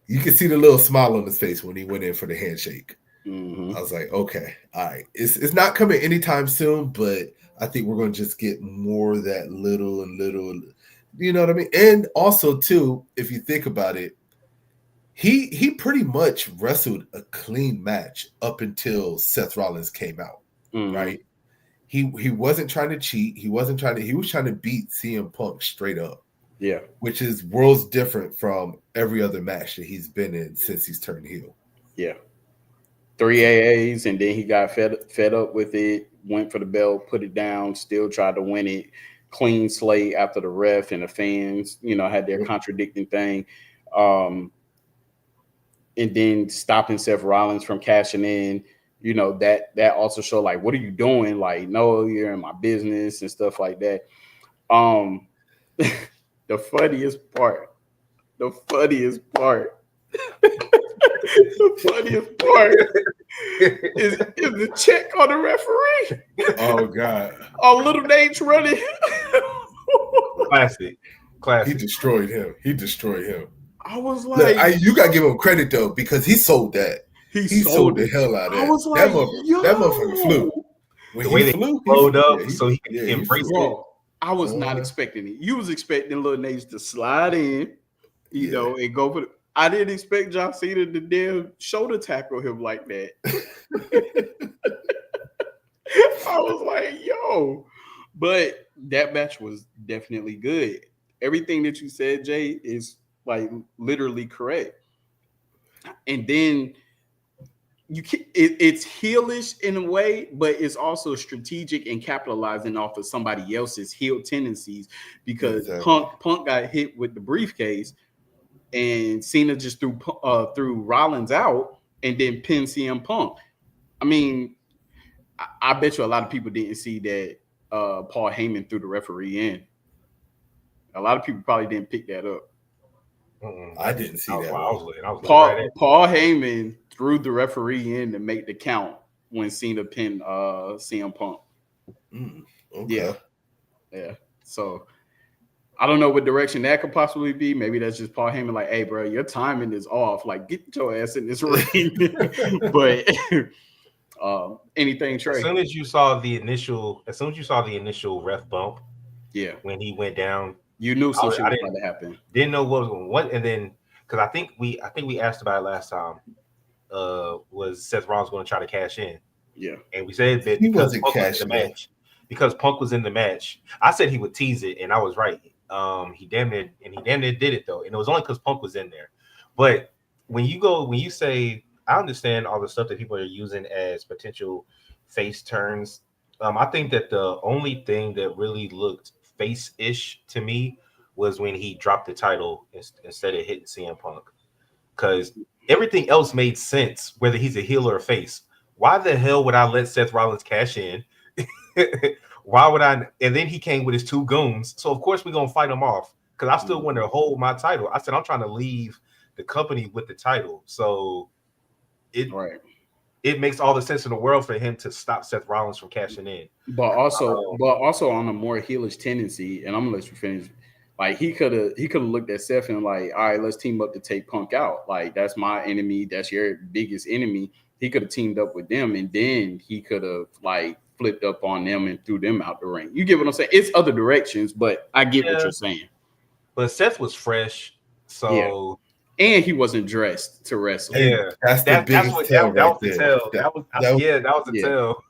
you can see the little smile on his face when he went in for the handshake. Mm-hmm. I was like, okay, all right. It's not coming anytime soon, but I think we're going to just get more of that little and little, you know what I mean? And also, too, if you think about it, he pretty much wrestled a clean match up until Seth Rollins came out, right? He wasn't trying to cheat. He was trying to beat CM Punk straight up. Yeah. Which is worlds different from every other match that he's been in since he's turned heel. Yeah. 3 AAs, and then he got fed up with it, went for the belt, put it down, still tried to win it. Clean slate after the ref and the fans, had their contradicting thing. And then stopping Seth Rollins from cashing in, that also showed like, what are you doing? Like, no, you're in my business and stuff like that. The funniest part the funniest part is the check on the referee. Oh God! Oh, little Nate's running. Classic. He destroyed him. I was like, look, you gotta give him credit though because he sold that. He sold the hell out of that. I was like, that motherfucker flew. When the way he flowed up, so he could embrace it. I was not expecting it. You was expecting Lil Nate's to slide in, you know, and go for the. I didn't expect John Cena to damn shoulder tackle him like that. I was like, yo. But that match was definitely good. Everything that you said, Jay, is like literally correct. And then it's heelish in a way, but it's also strategic and capitalizing off of somebody else's heel tendencies because Punk got hit with the briefcase and Cena just threw Rollins out and then pinned CM Punk. I mean, I bet you a lot of people didn't see that Paul Heyman threw the referee in. A lot of people probably didn't pick that up. I didn't see that. Paul Heyman threw the referee in to make the count when Cena pinned CM Punk. Okay. Yeah. So I don't know what direction that could possibly be. Maybe that's just Paul Heyman like, hey, bro, your timing is off. Like, get your ass in this ring. But anything, Trey? As soon as you saw the initial ref bump, when he went down, you knew some shit was about to happen. Didn't know what was going on. And then because I think we asked about it last time. Was Seth Rollins going to try to cash in? Yeah, and we said that he because wasn't Punk was cashing in the match. Because Punk was in the match, I said he would tease it, and I was right. He damn near did it though, and it was only because Punk was in there. But when you say, I understand all the stuff that people are using as potential face turns. I think that the only thing that really looked face-ish to me was when he dropped the title instead of hitting CM Punk, because everything else made sense, whether he's a heel or a face. Why the hell would I let Seth Rollins cash in? Why would I? And then he came with his two goons, so of course we're gonna fight him off because I still want to hold my title. I said I'm trying to leave the company with the title, so it makes all the sense in the world for him to stop Seth Rollins from cashing in. But also on a more heelish tendency, and I'm gonna let you finish. Like he could have looked at Seth and like, all right, let's team up to take Punk out. Like that's my enemy, that's your biggest enemy. He could have teamed up with them, and then he could have like flipped up on them and threw them out the ring. You get what I'm saying? It's other directions, but I get what you're saying. But Seth was fresh, so and he wasn't dressed to wrestle. Yeah, that's the biggest tell that right was the there. tell. That was the tell.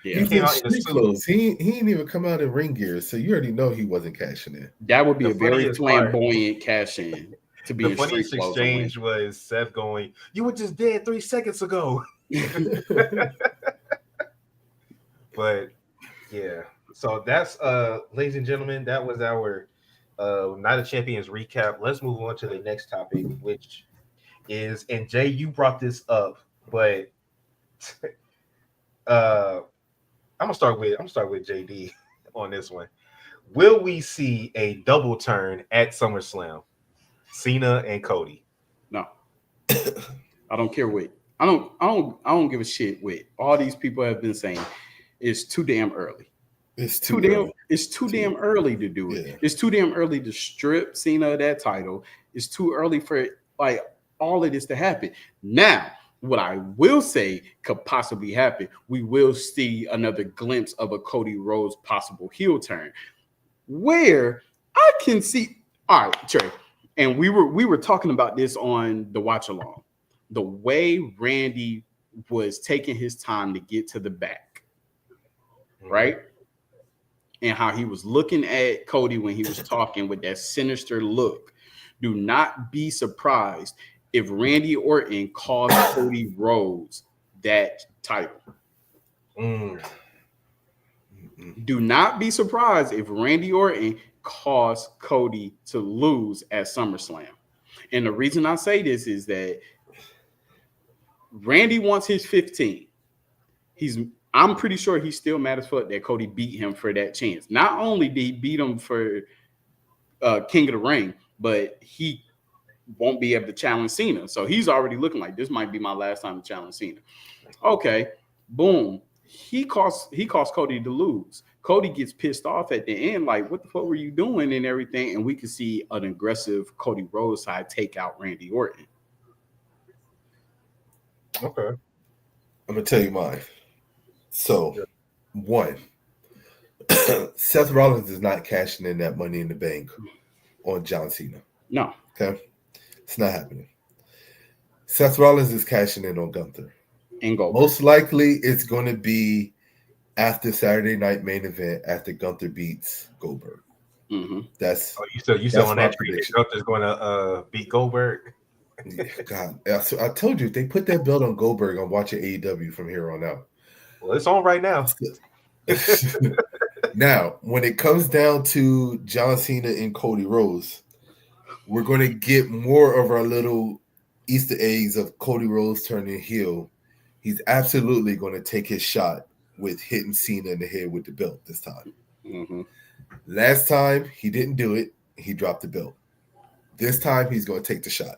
Yeah. He came out in street clothes. He didn't even come out in ring gear, so you already know he wasn't cashing in. That would be a very flamboyant cash in to be the in funniest street clothes. Exchange was Seth going, "You were just dead 3 seconds ago." But yeah, so that's ladies and gentlemen, that was our Night of Champions recap. Let's move on to the next topic, which is, and Jay, you brought this up, but I'm gonna start with JD on this one. Will we see a double turn at SummerSlam? Cena and Cody? No. I don't care what. I don't give a shit what all these people have been saying. It's too damn early. It's too damn early to do it. Yeah. It's too damn early to strip Cena of that title. It's too early for like all of this to happen. Now, what I will say could possibly happen, we will see another glimpse of a Cody Rhodes possible heel turn, where I can see. All right, Trey, and we were talking about this on the watch along. The way Randy was taking his time to get to the back, right? And how he was looking at Cody when he was talking with that sinister look. Do not be surprised if Randy Orton calls Cody Rhodes that title. Do not be surprised if Randy Orton caused Cody to lose at SummerSlam. And the reason I say this is that Randy wants his 15. I'm pretty sure he's still mad as fuck that Cody beat him for that chance. Not only did he beat him for King of the Ring, but he won't be able to challenge Cena. So he's already looking like this might be my last time to challenge Cena. Okay, boom. He costs Cody to lose. Cody gets pissed off at the end, like, what the fuck were you doing and everything? And we can see an aggressive Cody Rhodes side take out Randy Orton. Okay. I'm going to tell you mine. So, one, Seth Rollins is not cashing in that Money in the Bank on John Cena. No. Okay? It's not happening. Seth Rollins is cashing in on Gunther. And Goldberg. Most likely, it's going to be after Saturday Night Main Event after Gunther beats Goldberg. Mm-hmm. That's you said on that tweet that Gunther's going to beat Goldberg. God, I told you if they put that belt on Goldberg, I'm watching AEW from here on out. Well, it's on right now. Now, when it comes down to John Cena and Cody Rhodes, we're going to get more of our little Easter eggs of Cody Rhodes turning heel. He's absolutely going to take his shot with hitting Cena in the head with the belt this time. Mm-hmm. Last time, he didn't do it. He dropped the belt. This time, he's going to take the shot.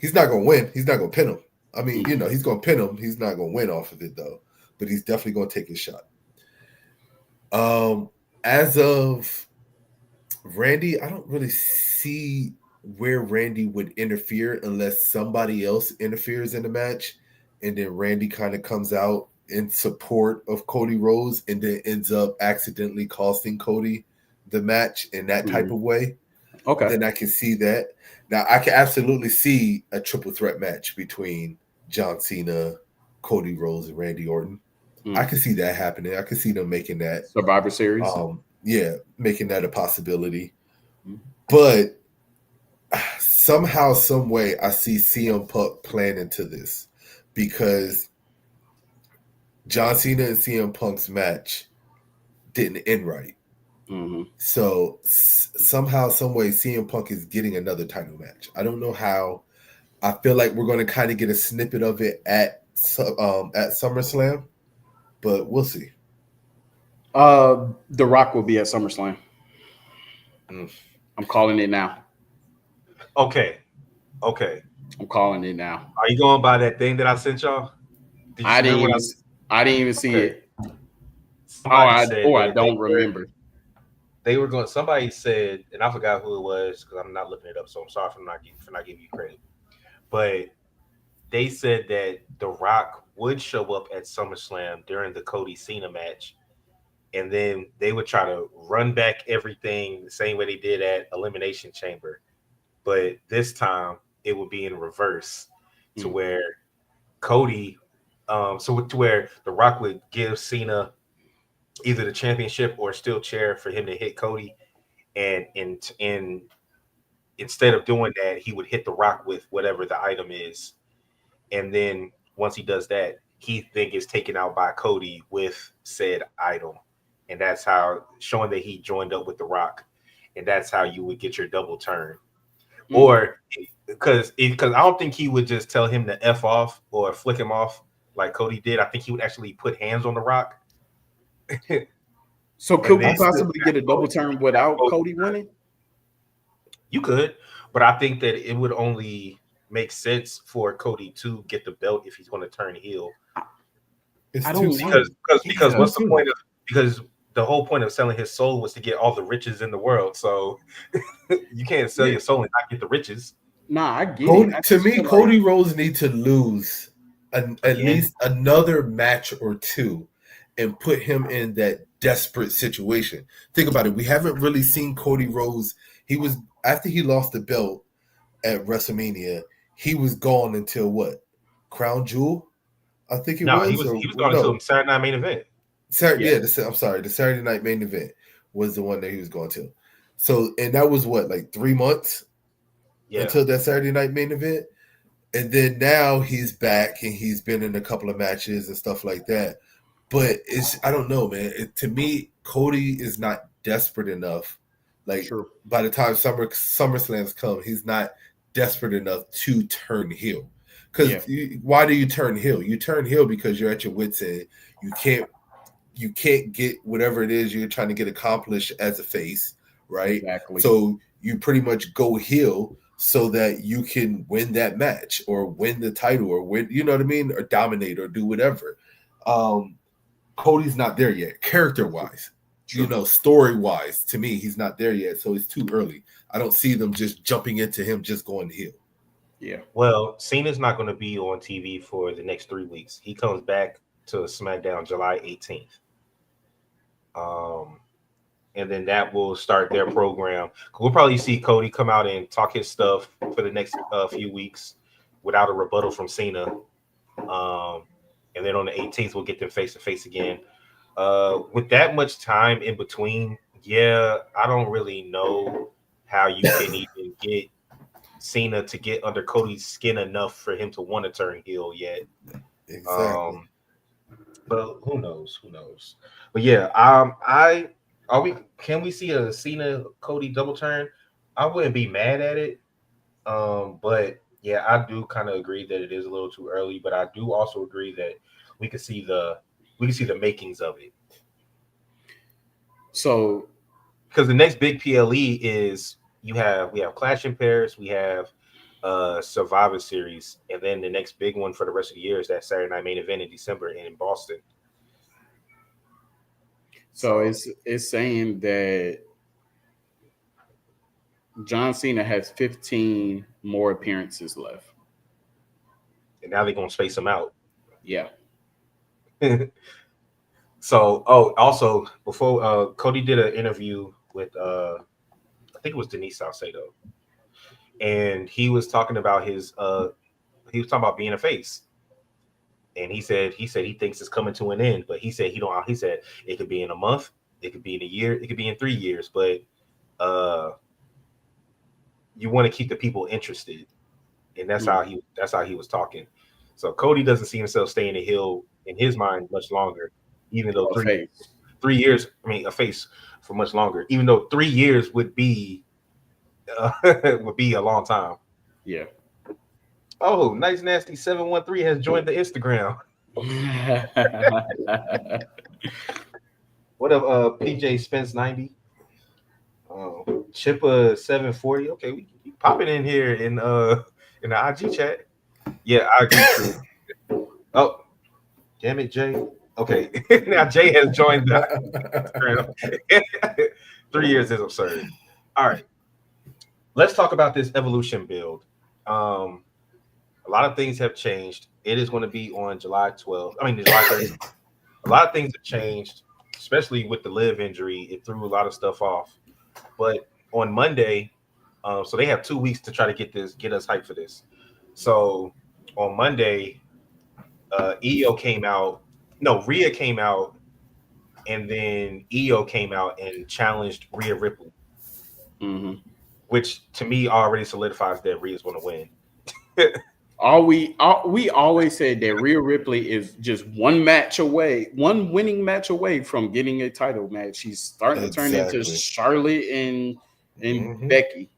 He's not going to win. He's not going to pin him. I mean, he's going to pin him. He's not going to win off of it, though. But he's definitely going to take his shot. As of Randy, I don't really see where Randy would interfere unless somebody else interferes in the match. And then Randy kind of comes out in support of Cody Rhodes and then ends up accidentally costing Cody the match in that type of way. Okay. Then I can see that. Now, I can absolutely see a triple threat match between John Cena, Cody Rhodes, and Randy Orton. I can see that happening. I can see them making that Survivor Series. Making that a possibility. But somehow, some way, I see CM Punk playing into this because John Cena and CM Punk's match didn't end right. Mm-hmm. So somehow, some way, CM Punk is getting another title match. I don't know how. I feel like we're going to kind of get a snippet of it at SummerSlam. But we'll see. The Rock will be at SummerSlam. I'm calling it now. Okay. I'm calling it now. Are you going by that thing that I sent y'all? I didn't even see it. I don't remember. they were going. Somebody said, and I forgot who it was because I'm not looking it up. So I'm sorry for not giving you credit. But they said that The Rock would show up at SummerSlam during the Cody Cena match, and then they would try to run back everything the same way they did at Elimination Chamber. But this time it would be in reverse to where Cody, so to where The Rock would give Cena either the championship or a steel chair for him to hit Cody, and instead of doing that, he would hit The Rock with whatever the item is, and then once he does that, he then gets taken out by Cody with said item, and that's how showing that he joined up with The Rock, and that's how you would get your double turn. Or because I don't think he would just tell him to F off or flick him off like Cody did. I think he would actually put hands on The Rock. So could we possibly get a double turn without Cody winning? You could, but I think that it would only make sense for Cody to get the belt if he's going to turn heel. I don't because what's the point of because the whole point of selling his soul was to get all the riches in the world. So you can't sell your soul and not get the riches. Nah, I get it. To me, Cody Rhodes needs to lose at least another match or two and put him in that desperate situation. Think about it. We haven't really seen Cody Rhodes. He was after he lost the belt at WrestleMania. He was gone until what? Crown Jewel, I think he was gone until Saturday Night Main Event. I'm sorry. The Saturday Night Main Event was the one that he was going to. So, and that was what, like 3 months until that Saturday Night Main Event. And then now he's back and he's been in a couple of matches and stuff like that. But I don't know, man. To me, Cody is not desperate enough. Like by the time SummerSlams come, he's not desperate enough to turn heel. Because why do you turn heel? You turn heel because you're at your wits' end. You can't get whatever it is you're trying to get accomplished as a face, right? Exactly. So you pretty much go heel so that you can win that match or win the title or win, you know what I mean? Or dominate or do whatever. Cody's not there yet, character-wise. Story-wise, to me, he's not there yet, so it's too early. I don't see them just jumping into him just going heel. Yeah. Well, Cena's not going to be on TV for the next 3 weeks. He comes back to SmackDown July 18th. And then that will start their program. We'll probably see Cody come out and talk his stuff for the next few weeks without a rebuttal from Cena. And then on the 18th, we'll get them face to face again. With that much time in between, I don't really know how you can even get Cena to get under Cody's skin enough for him to want to turn heel yet. Exactly. But who knows? But can we see a Cena Cody double turn? I wouldn't be mad at it. But I do kind of agree that it is a little too early, but I do also agree that we could see the makings of it. So because the next big PLE is we have Clash in Paris, we have Survivor Series, and then the next big one for the rest of the year is that Saturday Night Main Event in December in Boston. So it's saying that John Cena has 15 more appearances left. And now they're going to space them out. Yeah. So, also, before Cody did an interview with, I think it was Denise Salcedo. And he was talking about being a face. And he said he thinks it's coming to an end, but he said it could be in a month, it could be in a year, it could be in 3 years, but you want to keep the people interested, and that's how he was talking. So Cody doesn't see himself staying a heel in his mind much longer, even though 3 years, a face for much longer, even though 3 years would be a long time. Yeah. Oh, Nice Nasty 713 has joined the Instagram. What up, PJ Spence 90? Chippa 740. Okay, we popping in here in the IG chat. Yeah, I agree. Oh, damn it, Jay. Okay, now Jay has joined the Instagram. 3 years is absurd. All right, let's talk about this Evolution build. A lot of things have changed. It is going to be on July 12th. I mean, July 13th. A lot of things have changed, especially with the Liv injury. It threw a lot of stuff off. But on Monday, so they have 2 weeks to try to get us hyped for this. So on Monday, EO came out. No, Rhea came out, and then EO came out and challenged Rhea Ripley, which to me already solidifies that Rhea's going to win. We always said that Rhea Ripley is just one winning match away from getting a title match. She's starting to turn into Charlotte and Becky.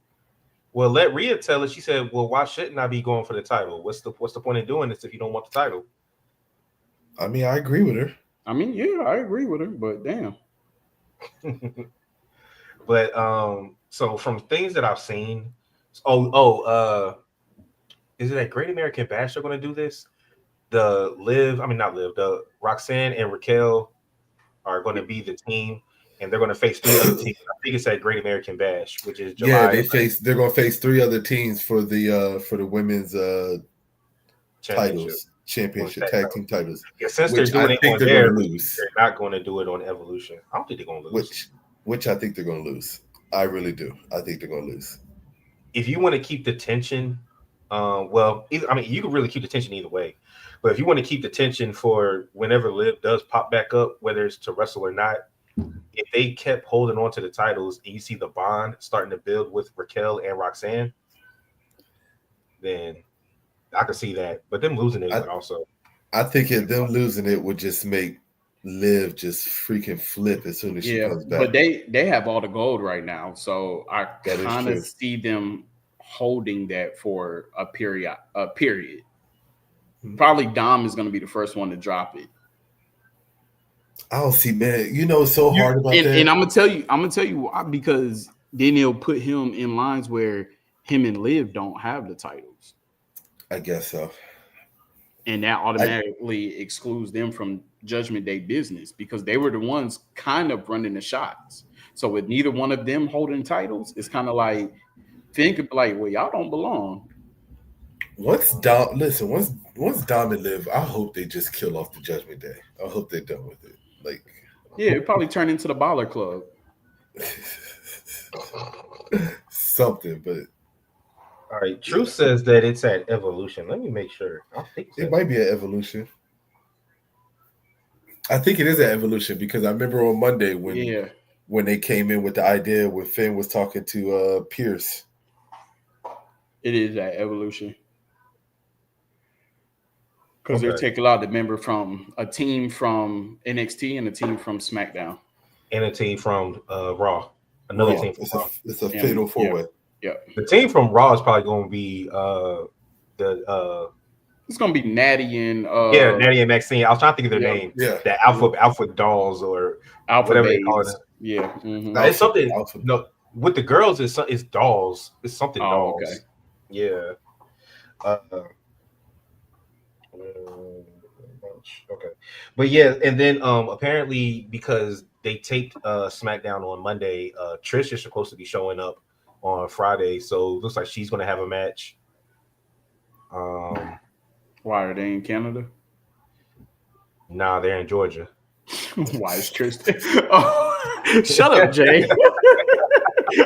Well, let Rhea tell it. She said, "Well, why shouldn't I be going for the title? What's the point in doing this if you don't want the title?" I mean, I agree with her. I mean, yeah, I agree with her, but damn. But so from things that I've seen, is it at Great American Bash they're going to do this? The Roxanne and Raquel are going to be the team, and they're going to face 3 other teams. I think it's at Great American Bash, which is July. Yeah, they're going to face 3 other teams for the women's championship tag team titles. Yeah, since they're doing it on there, they're not going to do it on Evolution. I don't think they're going to lose. Which I think they're going to lose. I really do. I think they're going to lose. If you want to keep the tension, you can really keep the tension either way. But if you want to keep the tension for whenever Liv does pop back up, whether it's to wrestle or not, if they kept holding on to the titles and you see the bond starting to build with Raquel and Roxanne, then I could see that. But them losing it would also. I think them losing it would just make Liv just freaking flip as soon as she comes back. But they have all the gold right now, so I kind of see them holding that for a period. Probably Dom is going to be the first one to drop it. I don't see, man. It's so hard about that. And I'm gonna tell you why, because then they'll put him in lines where him and Liv don't have the titles. I guess so. And that automatically excludes them from Judgment Day business because they were the ones kind of running the shots. So with neither one of them holding titles, it's kind of like well, y'all don't belong. Once Dom and Liv, I hope they just kill off the Judgment Day. I hope they're done with it. It probably turn into the Baller Club. Something, but all right. Truth says that it's at Evolution. Let me make sure. I think it might be at Evolution. I think it is at Evolution because I remember on Monday when they came in with the idea when Finn was talking to Pierce. It is at Evolution. Because they're taking out the member from a team from NXT and a team from SmackDown. And a team from Raw. Another team from Raw. It's a fatal 4-way. Yeah. The team from Raw is probably going to be it's going to be Natty and Natty and Maxine. I was trying to think of their name. Yeah. The Alpha Dolls or Alpha whatever Babes. they call it. Yeah. Mm-hmm. It's something. No, with the girls, it's dolls. It's something dolls. Okay. Yeah. Okay. But yeah, and then apparently because they taped SmackDown on Monday, Trish is supposed to be showing up on Friday, so it looks like she's going to have a match. Why are they in Canada? Nah, they're in Georgia. Why is Trish? Shut up, Jay.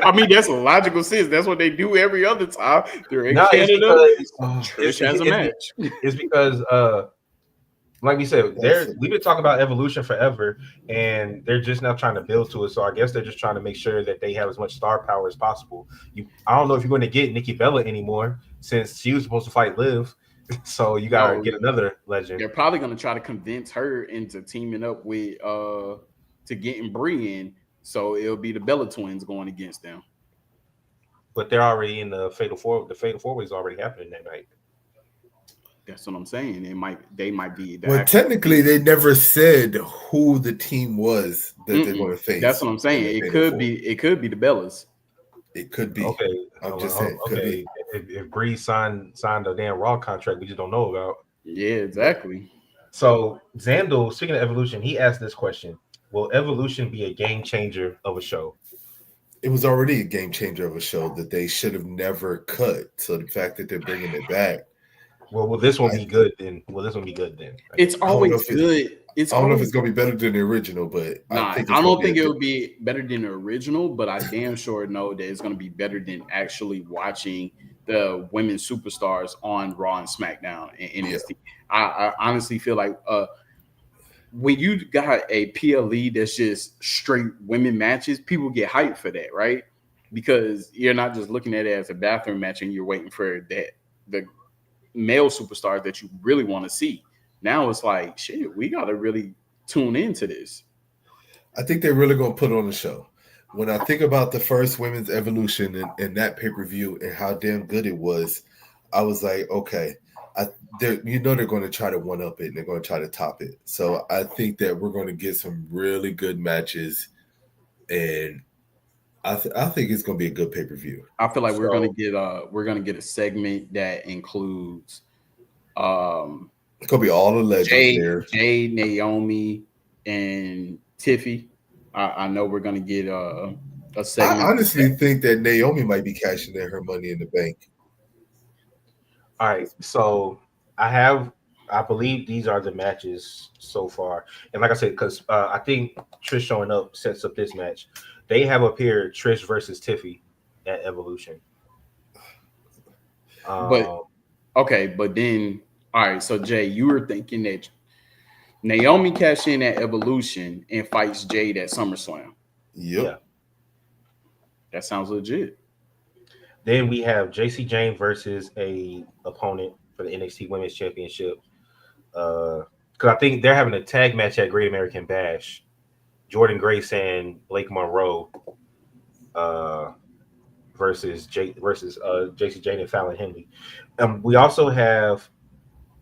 I mean, that's a logical sense. That's what they do every other time. They're in Canada. Trish has a match. It's because, like we said, we've been talking about Evolution forever, and they're just now trying to build to it. So I guess they're just trying to make sure that they have as much star power as possible. I don't know if you're going to get Nikki Bella anymore since she was supposed to fight Liv. So you got to get another legend. They're probably going to try to convince her into teaming up with to getting Brie in. So it'll be the Bella twins going against them. But they're already in the Fatal 4. The Fatal 4 is already happening that night. That's what I'm saying. They might be. Technically, they never said who the team was that they're going to face. That's what I'm saying. It could be the Bellas. It could be. Okay, I'm just saying. Okay, if Bree signed a damn Raw contract, we just don't know about. Yeah, exactly. So Zandel, speaking of Evolution, he asked this question: will Evolution be a game changer of a show? it was already a game changer of a show that they should have never cut. So the fact that they're bringing it back, Well, will this one be good then? Will this one be good then? It's I don't know always if good. It's I don't know if always it's gonna be better than the original, but I Nah, think I it's gonna don't be think it would be better than the original, but I damn sure know that it's going to be better than actually watching the women superstars on Raw and SmackDown and yeah. NXT. I honestly feel like when you got a PLE that's just straight women matches, people get hyped for that, right? Because you're not just looking at it as a bathroom match and you're waiting for the male superstars that you really want to see. Now it's like, shit, we got to really tune into this. I think they're really gonna put on the show. When I think about the first women's evolution and that pay-per-view and how damn good it was, I was like, okay, they're going to try to one up it and they're going to try to top it. So I think that we're going to get some really good matches, and I think it's going to be a good pay-per-view. I feel like So we're gonna get a segment that includes um It's going to be all the legends there. Jay, Naomi, and Tiffy. I know we're gonna get a I segment. honestly think that Naomi might be cashing in her Money in the Bank. all right, so I believe these are the matches so far, and like I said, because I think Trish showing up sets up this match. They have up here Trish versus Tiffy at Evolution. But okay, but then all right. So Jay, you were thinking that Naomi cashed in at Evolution and fights Jade at SummerSlam. Yep. Yeah. That sounds legit. Then we have JC Jane versus a opponent for the NXT Women's Championship. Because I think they're having a tag match at Great American Bash. Jordan Grace and Blake Monroe versus JC Jane and Fallon Henley. We also have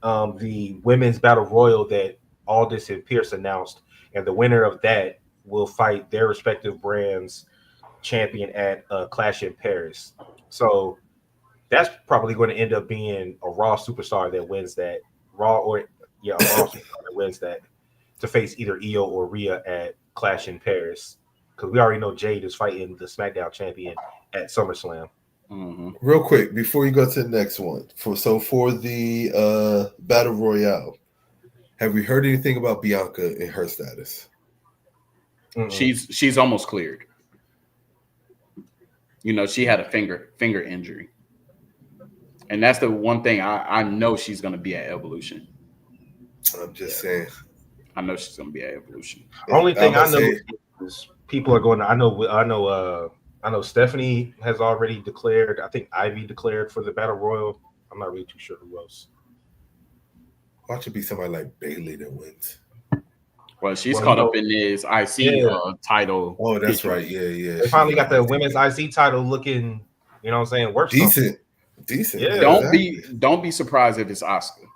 the Women's Battle Royal that Aldis and Pierce announced, and the winner of that will fight their respective brands champion at Clash in Paris. So that's probably going to end up being a Raw superstar that wins that a Raw superstar that wins that to face either Io or Rhea at Clash in Paris, because we already know Jade is fighting the SmackDown champion at SummerSlam. Mm-hmm. Real quick before you go to the next one, for the Battle Royale, have we heard anything about Bianca and her status? She's almost cleared. You know, she had a finger injury. And that's the one thing I know she's going to be at Evolution. I'm just saying. I know she's going to be at Evolution. Only thing I know is people are going to. I know Stephanie has already declared. I think Ivy declared for the Battle Royal. I'm not really too sure who else. Watch it be somebody like Bailey that wins. Well, she's caught up in this IC title. Oh, that's right. Yeah. They finally got the women's IC title looking, you know what I'm saying, worth decent. Something. Decent. Yeah. Don't be surprised if it's Asuka.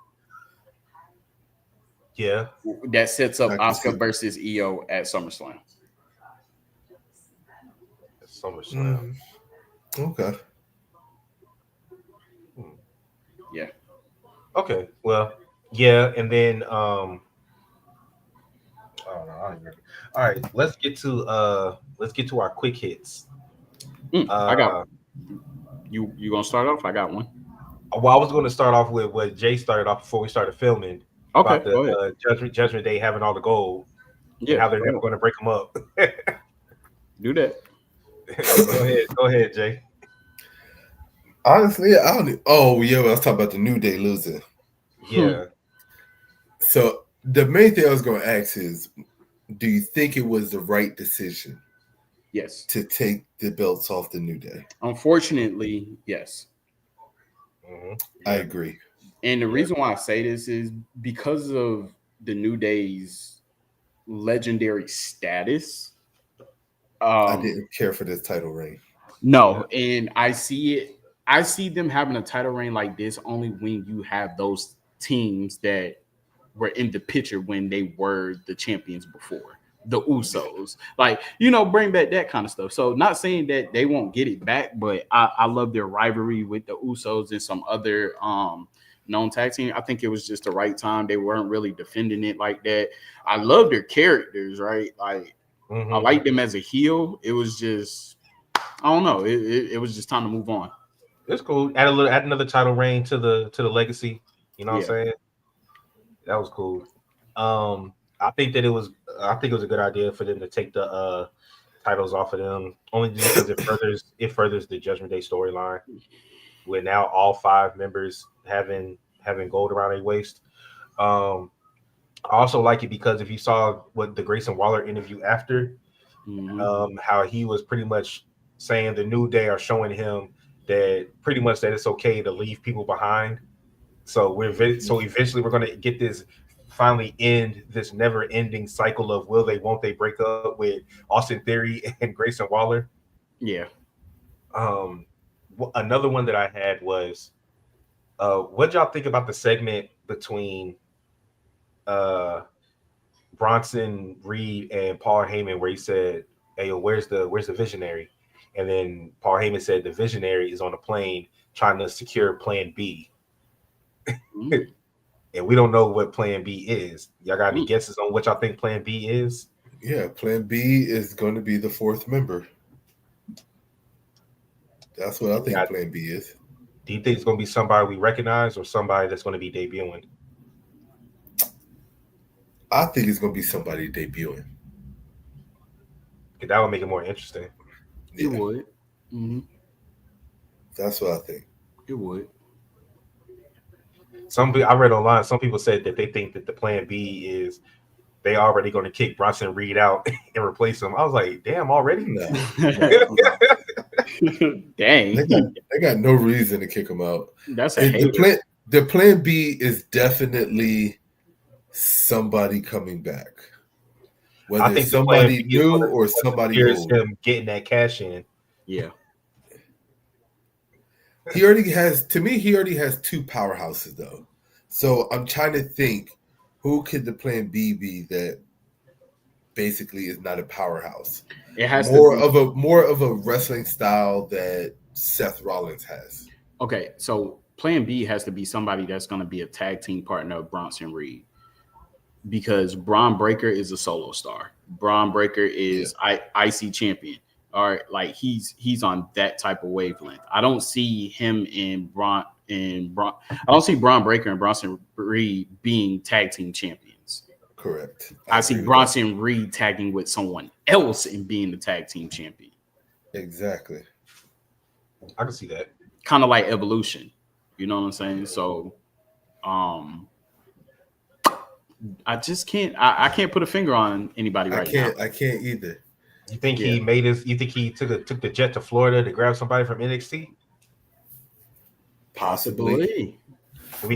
Yeah. That sets up Asuka versus Io at SummerSlam. SummerSlam. Okay. Yeah. Okay. Well, yeah, and then I don't know. I don't remember. All right, let's get to our quick hits. I got you. You gonna start off? I got one. Well, I was going to start off with what Jay started off before we started filming. Okay, about the Judgment Day having all the gold. Yeah, and how they're never going to break them up. Do that. Go ahead, Jay. Honestly, I don't. Oh yeah, I was talking about the New Day losing. Yeah. So the main thing I was going to ask is, do you think it was the right decision? Yes. To take the belts off the New Day. Unfortunately, yes. Mm-hmm. I agree. And the reason why I say this is because of the New Day's legendary status. I didn't care for this title reign. No, and I see them having a title reign like this only when you have those teams that were in the picture when they were the champions before. The Usos, like, bring back that kind of stuff. So not saying that they won't get it back, but I love their rivalry with the Usos and some other known tag team. I think it was just the right time. They weren't really defending it like that. I love their characters, right? Like I like them as a heel. It was just I don't know. It was just time to move on. It's cool. Add another title reign to the legacy. You know what I'm Yeah. saying? That was cool. I think that it was. I think it was a good idea for them to take the titles off of them, only just because it furthers the Judgment Day storyline. With now all five members having gold around their waist. Um, I also like it because if you saw what the Grayson Waller interview after, Hmm. how he was pretty much saying the New Day are showing him that pretty much that it's okay to leave people behind. So so eventually we're gonna get this finally end this never ending cycle of will they won't they break up with Austin Theory and Grayson Waller. Yeah. Um, another one that I had was what y'all think about the segment between uh Bronson Reed and Paul Heyman where he said, "Hey, yo, where's the visionary?" And then Paul Heyman said the visionary is on a plane trying to secure Plan B, Mm. and we don't know what Plan B is. Y'all got any Mm. guesses on what y'all think Plan B is? Yeah, Plan B is going to be the fourth member. That's what I think Got, Plan B is. do you think it's going to be somebody we recognize or somebody that's going to be debuting? I think it's going to be somebody debuting. 'Cause that would make it more interesting. It Yeah, would. Hmm. that's what I think. It would. I read online. Some people said that they think that the Plan B is they already going to kick Bronson Reed out and replace him. I was like, damn, already? No, no. Dang. They got no reason to kick him out. That's a It, hater. the plan B is definitely somebody coming back, I whether it's think the Plan somebody B is new going or to somebody secure old. him getting that cash in. Yeah. He already has. To me, he already has two powerhouses though. So I'm trying to think, who could the Plan B be that basically is not a powerhouse? It has to be. More of a wrestling style that Seth Rollins has. Okay. So plan B has to be somebody that's going to be a tag team partner of Bronson Reed because Braun Breaker is a solo star. Braun Breaker Yeah, is IC champion. All right, like he's on that type of wavelength. I don't see him and Braun. I don't see Braun Breaker and Bronson Reed being tag team champions. correct. I I see agree with that. Bronson Reed tagging with someone else and being the tag team champion. Exactly. I can see that. Kind of like Evolution. You know what I'm saying? So um I just can't I can't put a finger on anybody right now. I can't either. You think Yeah. he made his? You think he took the jet to Florida to grab somebody from NXT? Possibly. Possibly. Did we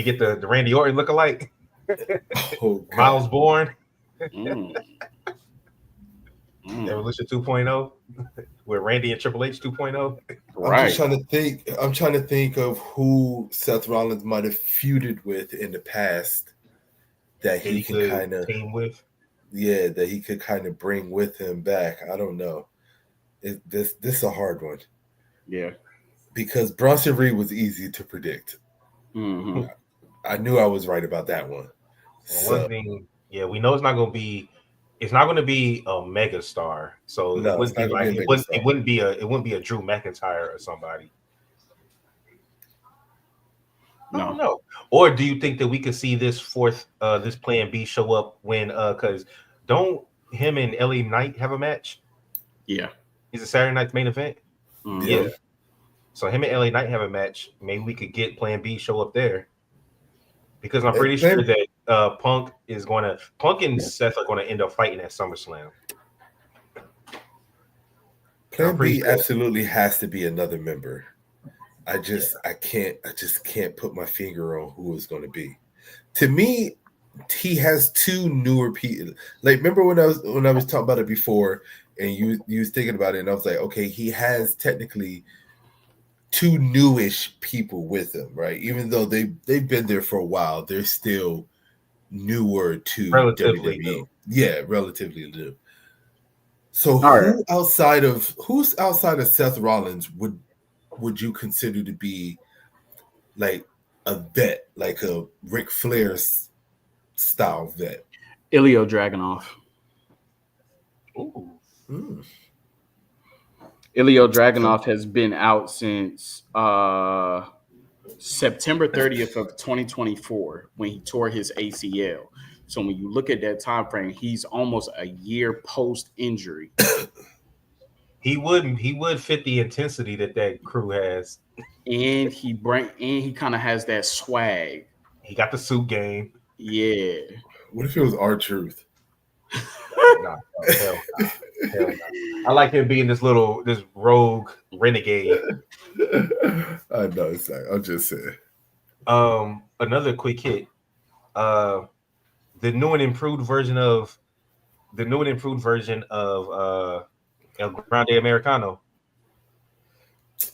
get Possibly. the Randy Orton lookalike? Oh Miles God. Bourne, Mm, mm. Evolution 2.0, with Randy and Triple H 2.0. I'm just Right. trying to think. I'm trying to think of who Seth Rollins might have feuded with in the past that That he he can could kind of, team with. yeah, that he could kind of bring with him back. I don't know. This is a hard one Yeah. because Bronson Reed was easy to predict. Hmm. I knew I was right about that one. And one So thing, yeah, we know it's not going to be a mega star. So it no, wouldn't it's not be gonna be like a megastar. it wouldn't be a Drew McIntyre or somebody. I don't No. know. Or do you think that we could see this Plan B show up when because don't him and LA Knight have a match? Yeah. Is it Saturday night's main event? Yeah, Hmm. Yeah. So him and LA Knight have a match. Maybe we could get Plan B show up there because I'm and pretty sure that Punk and Seth are gonna end up fighting at SummerSlam. I'm Plan pretty B sure. absolutely has to be another member. Yeah. I just can't put my finger on who it's going to be. To me, he has two newer people. Like remember when I was talking about it before, and you was thinking about it, and I was like, okay, he has technically two newish people with him, right? Even though they've been there for a while, they're still newer to Relatively WWE. new. Yeah, relatively new. So All right. who's outside of Seth Rollins would you consider to be like a vet, like a Ric Flair's style vet? Ilio Dragunov. Ooh. Mm. Ilya Dragunov has been out since September 30th of 2024 when he tore his ACL. So when you look at that time frame, he's almost a year post injury. He would fit the intensity that crew has. And he kind of has that swag. He got the suit game. Yeah. What if it was our truth? Nah, hell, hell no. I like him being this rogue renegade. I know it's like I'm just saying. Another quick hit. Uh, the new and improved version of El Grande Americano,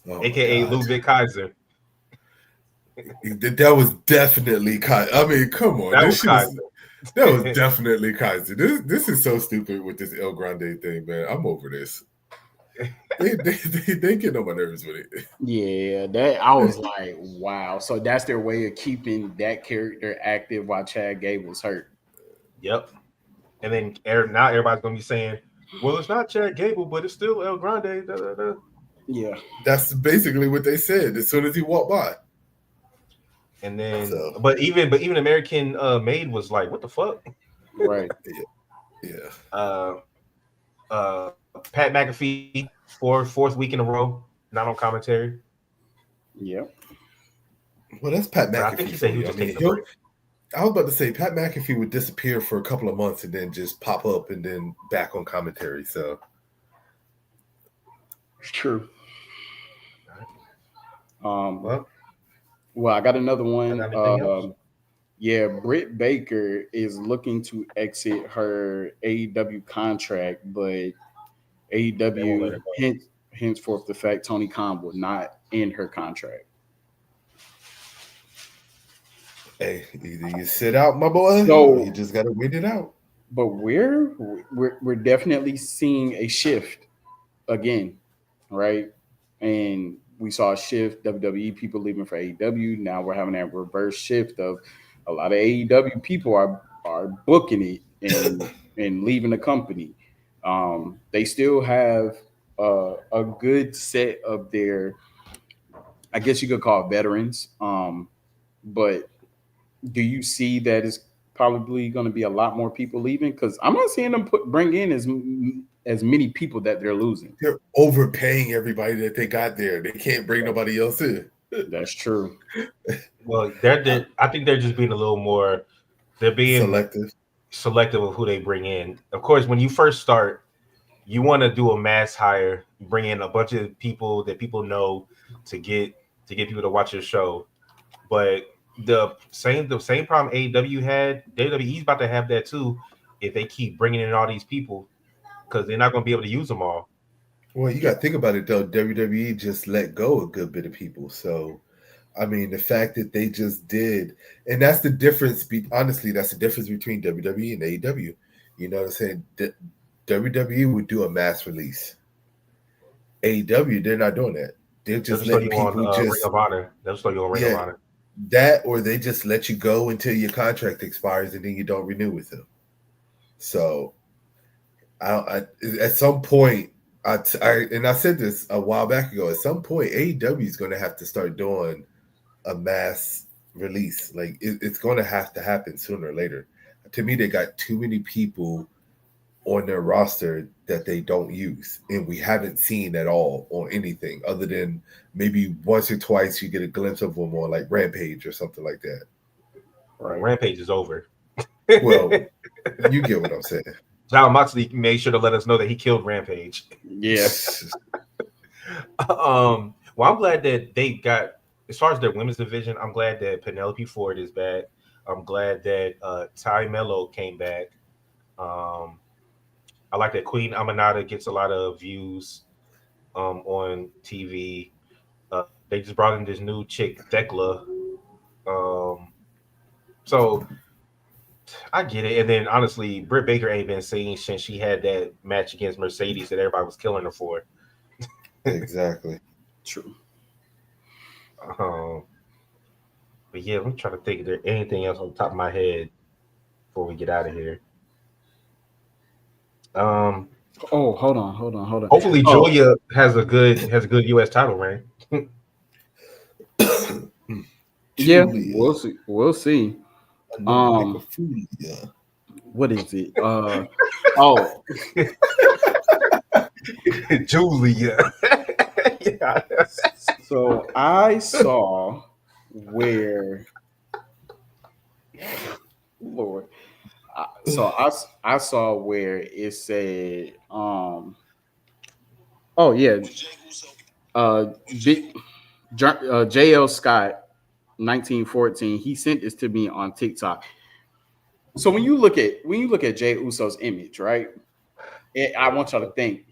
Oh my aka god, Ludwig Kaiser. that was definitely Kaiser. I mean, come on, That this was shit is Kaiser. that was definitely Kaiser. This is so stupid with this El Grande thing, man. I'm over this. They get on my nerves with it. Yeah, that I was like, wow. So that's their way of keeping that character active while Chad Gable's hurt. Yep. And then now everybody's gonna be saying, "Well, it's not Chad Gable, but it's still El Grande." Da, da, da. Yeah. That's basically what they said as soon as he walked by. And then, So but even American Made was like, "What the fuck?" Right. yeah, Uh, Pat McAfee for fourth week in a row, not on commentary. Yep. well, that's Pat But I think McAfee he said for he was you. I just mean, taking a break. I was about to say Pat McAfee would disappear for a couple of months and then just pop up and then back on commentary. So It's true. Um, Well, well, I got another I one. got anything else? Yeah, Britt Baker is looking to exit her AEW contract, but They won't let her AEW go. henceforth the fact Tony Khan will not end her contract. hey, either you sit out, my boy, or you So, just gotta wait it out. but we're definitely seeing a shift again, right? And we saw a shift, WWE people leaving for AEW. Now we're having that reverse shift of a lot of AEW people are booking it and leaving the company. They still have a good set of their, I guess you could call it veterans. But do you see that it's probably going to be a lot more people leaving? Because I'm not seeing them bring in as many people that they're losing. They're overpaying everybody that they got there. They can't bring nobody else in. That's true. Well, I think they're just being a little more. They're being Selective. selective of who they bring in. Of course, when you first start, you want to do a mass hire, bring in a bunch of people that people know to get people to watch your show. But the same problem AEW had, WWE's about to have that too if they keep bringing in all these people because they're not going to be able to use them all. Well, you got to think about it though. WWE just let go a good bit of people. So, I mean, the fact that they just did, and that's the difference. Honestly, that's the difference between WWE and AEW. You know what I'm saying? WWE would do a mass release. AEW, they're not doing that. They're They'll just just throw letting you on people Ring just of Honor. They'll just throw you on Ring of yeah Honor. that, or they just let you go until your contract expires and then you don't renew with them. So, at some point, and I said this a while back ago. At some point, AEW is going to have to start doing a mass release. Like it's going to have to happen sooner or later. To me, they got too many people on their roster that they don't use, and we haven't seen at all on anything other than maybe once or twice you get a glimpse of them on like Rampage or something like that. Well, Right. Rampage is over. Well, you get what I'm saying. John Moxley made sure to let us know that he killed Rampage. Yeah. Well, I'm glad that they got, as far as their women's division, I'm glad that Penelope Ford is back. I'm glad that Ty Mello came back. Um, I like that Queen Aminata gets a lot of views on TV. They just brought in this new chick, Thekla. So I get it. And then honestly, Britt Baker ain't been seen since she had that match against Mercedes that everybody was killing her for. Exactly. True. Um, but yeah, I'm trying to think if there's anything else on the top of my head before we get out of here. Um, Oh, hold on. Hopefully, Oh, Julia has a good U.S. title reign. yeah, Julia, we'll see. We'll see. I know Um, necrophilia. what is it? Oh, Julia. Yeah. so I saw where, Lord, I saw where it said, oh yeah, big JL Scott 1914. He sent this to me on TikTok. So when you look at Jay Uso's image, right? I want y'all to think,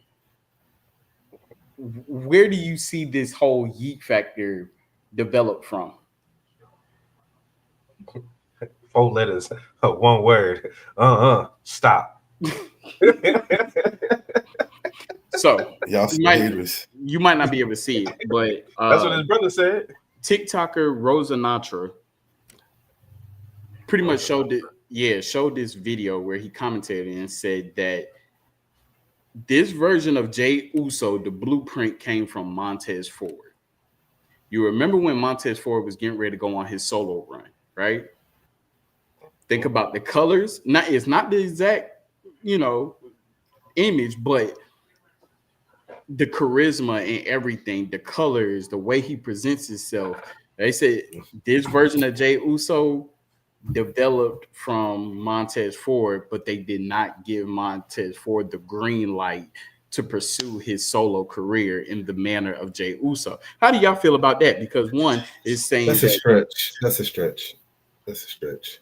where do you see this whole yeet factor develop from? 4 letters, one word. Stop. So Y'all you some might haters. you might not be able to see it, but That's what his brother said. TikToker Rosa Natra pretty much Rosa. showed this video where he commented and said that this version of Jay Uso, the blueprint came from Montez Ford. You remember when Montez Ford was getting ready to go on his solo run, right? Think about the colors. Not it's not the exact, you know, image, but the charisma and everything, the colors, the way he presents himself. They said this version of Jay Uso developed from Montez Ford, but they did not give Montez Ford the green light to pursue his solo career in the manner of Jay Uso. How do y'all feel about that? Because one is saying That's a that stretch. That's a stretch. That's a stretch.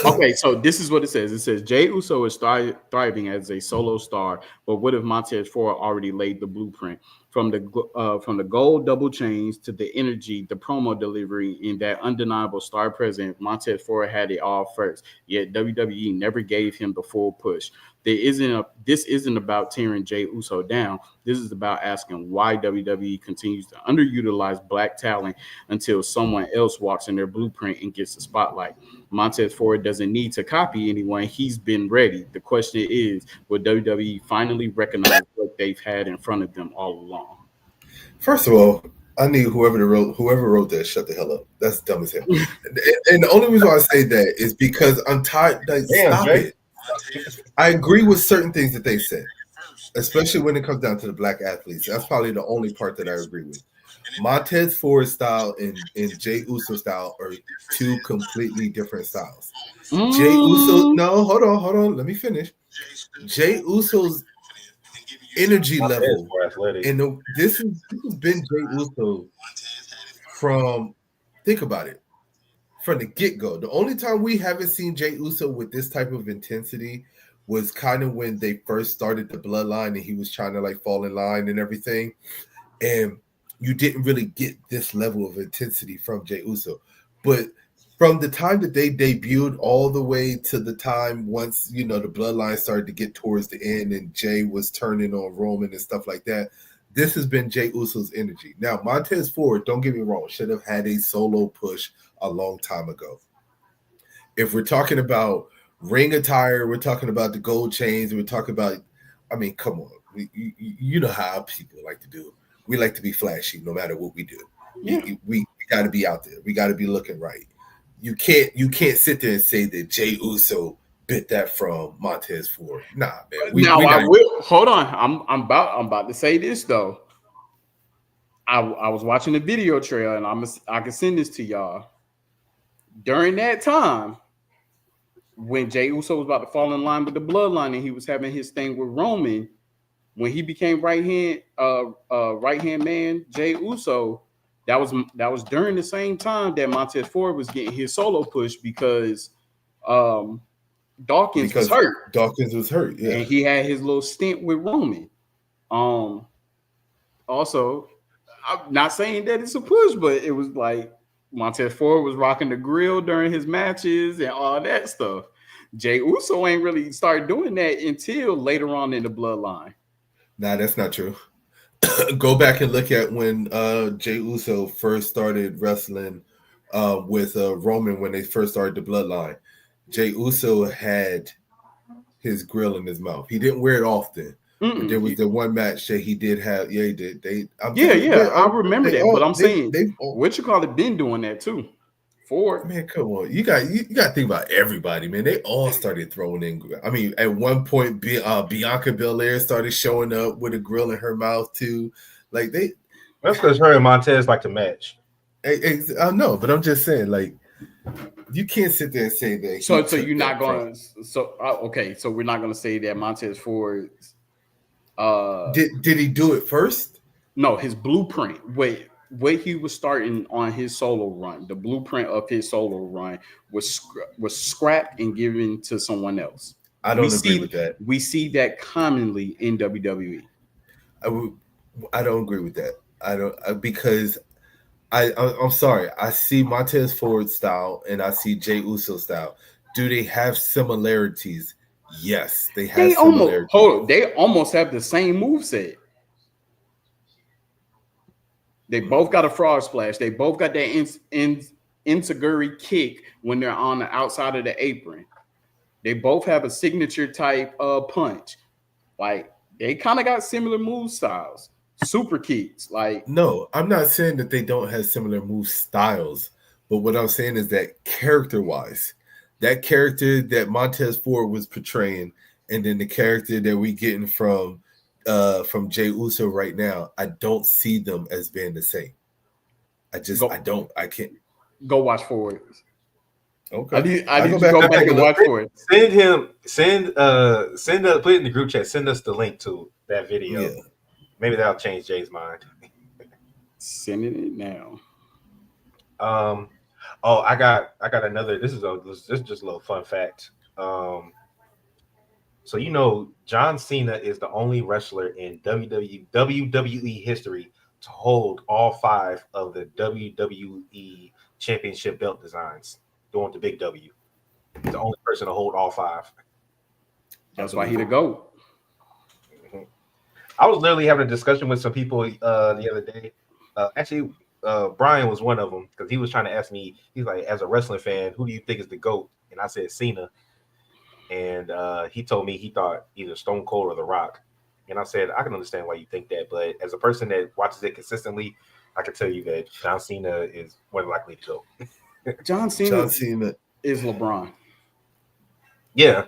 okay, so this is what it says. It says Jay Uso is thriving as a solo star, but what if Montez Ford already laid the blueprint from the gold double chains to the energy, the promo delivery, and that undeniable star presence? Montez Ford had it all first. Yet WWE never gave him the full push. This isn't about tearing Jay Uso down. This is about asking why WWE continues to underutilize black talent until someone else walks in their blueprint and gets the spotlight. Montez Ford doesn't need to copy anyone. He's been ready. The question is, will WWE finally recognize what they've had in front of them all along? First of all, I need whoever wrote that shut the hell up. That's dumb as hell. And the only reason why I say that is because I'm tired. Like, Damn, stop Jay. it. I agree with certain things that they said, especially when it comes down to the black athletes. That's probably the only part that I agree with. Montez Ford style and Jay Uso style are two completely different styles. Jay Uso, Mm, no, hold on, let me finish. Jay Uso's energy Montez level, more athletic. and this has been Jay Uso from, think about it, from the get go. The only time we haven't seen Jay Uso with this type of intensity was kind of when they first started the bloodline and he was trying to like fall in line and everything. And you didn't really get this level of intensity from Jay Uso. But from the time that they debuted all the way to the time once, you know, the bloodline started to get towards the end and Jay was turning on Roman and stuff like that, this has been Jay Uso's energy. Now, Montez Ford, don't get me wrong, should have had a solo push a long time ago. If we're talking about ring attire, we're talking about the gold chains, we're talking about, I mean, come on. You know how people like to do. We like to be flashy no matter what we do. yeah. We got to be out there. We got to be looking right. You can't sit there and say that Jay Uso bit that from Montez Ford. Nah, man. Now We I not. will hold on. I'm about to say this though. I was watching the video trail and I can send this to y'all. During that time, when Jay Uso was about to fall in line with the bloodline and he was having his thing with Roman, when he became right hand man Jay Uso, that was during the same time that Montez Ford was getting his solo push because um, Dawkins was Because hurt Dawkins was hurt. Yeah. and he had his little stint with Roman. Um, Also, I'm not saying that it's a push, but it was like Montez Ford was rocking the grill during his matches and all that stuff. Jay Uso ain't really started doing that until later on in the bloodline. Nah, that's not true. Go back and look at when Jay Uso first started wrestling with Roman when they first started the bloodline. Jay Uso had his grill in his mouth. He didn't wear it often. But there was He- the one match that he did have. Yeah, he did. I remember that. But I'm saying, they what you call it, been doing that too. Ford. man, come on. You got to think about everybody, man. They all started throwing in. I mean, at one point, Bianca Belair started showing up with a grill in her mouth too. Like That's because her and Montez like to match. I know, but I'm just saying, like, you can't sit there and say that. So you're not going. Okay. So we're not going to say that Montez Ford. Did he do it first? No, his blueprint. What he was starting on his solo run, the blueprint of his solo run was scrapped and given to someone else. I don't agree with that. We see that commonly in WWE. I don't agree with that. I don't because I'm sorry. I see Montez Ford style and I see Jey Uso style. Do they have similarities? Yes, they have similarities. They almost have the same moveset. They both got a frog splash. They both got that enziguri kick when they're on the outside of the apron. They both have a signature type punch. Like, they kind of got similar move styles. Super kicks. Like, no, I'm not saying that they don't have similar move styles, but what I'm saying is that character-wise, that character that Montez Ford was portraying, and then the character that we getting from Jey Uso right now, I don't see them as being the same. I can't. Go watch Ford. Okay. I need to go back and watch Ford. Put it in the group chat. Send us the link to that video. Yeah. Maybe that'll change Jay's mind. Sending it now. I got another. This is just a little fun fact. So John Cena is the only wrestler in WWE history to hold all 5 of the WWE Championship belt designs, going to Big W. He's the only person to hold all 5. That's why he the GOAT. I was literally having a discussion with some people the other day. Actually, Brian was one of them because he was trying to ask me. He's like, as a wrestling fan, who do you think is the GOAT? And I said Cena. And he told me he thought either Stone Cold or The Rock. And I said, I can understand why you think that. But as a person that watches it consistently, I can tell you that John Cena is more than likely to go. John Cena is LeBron. Yeah,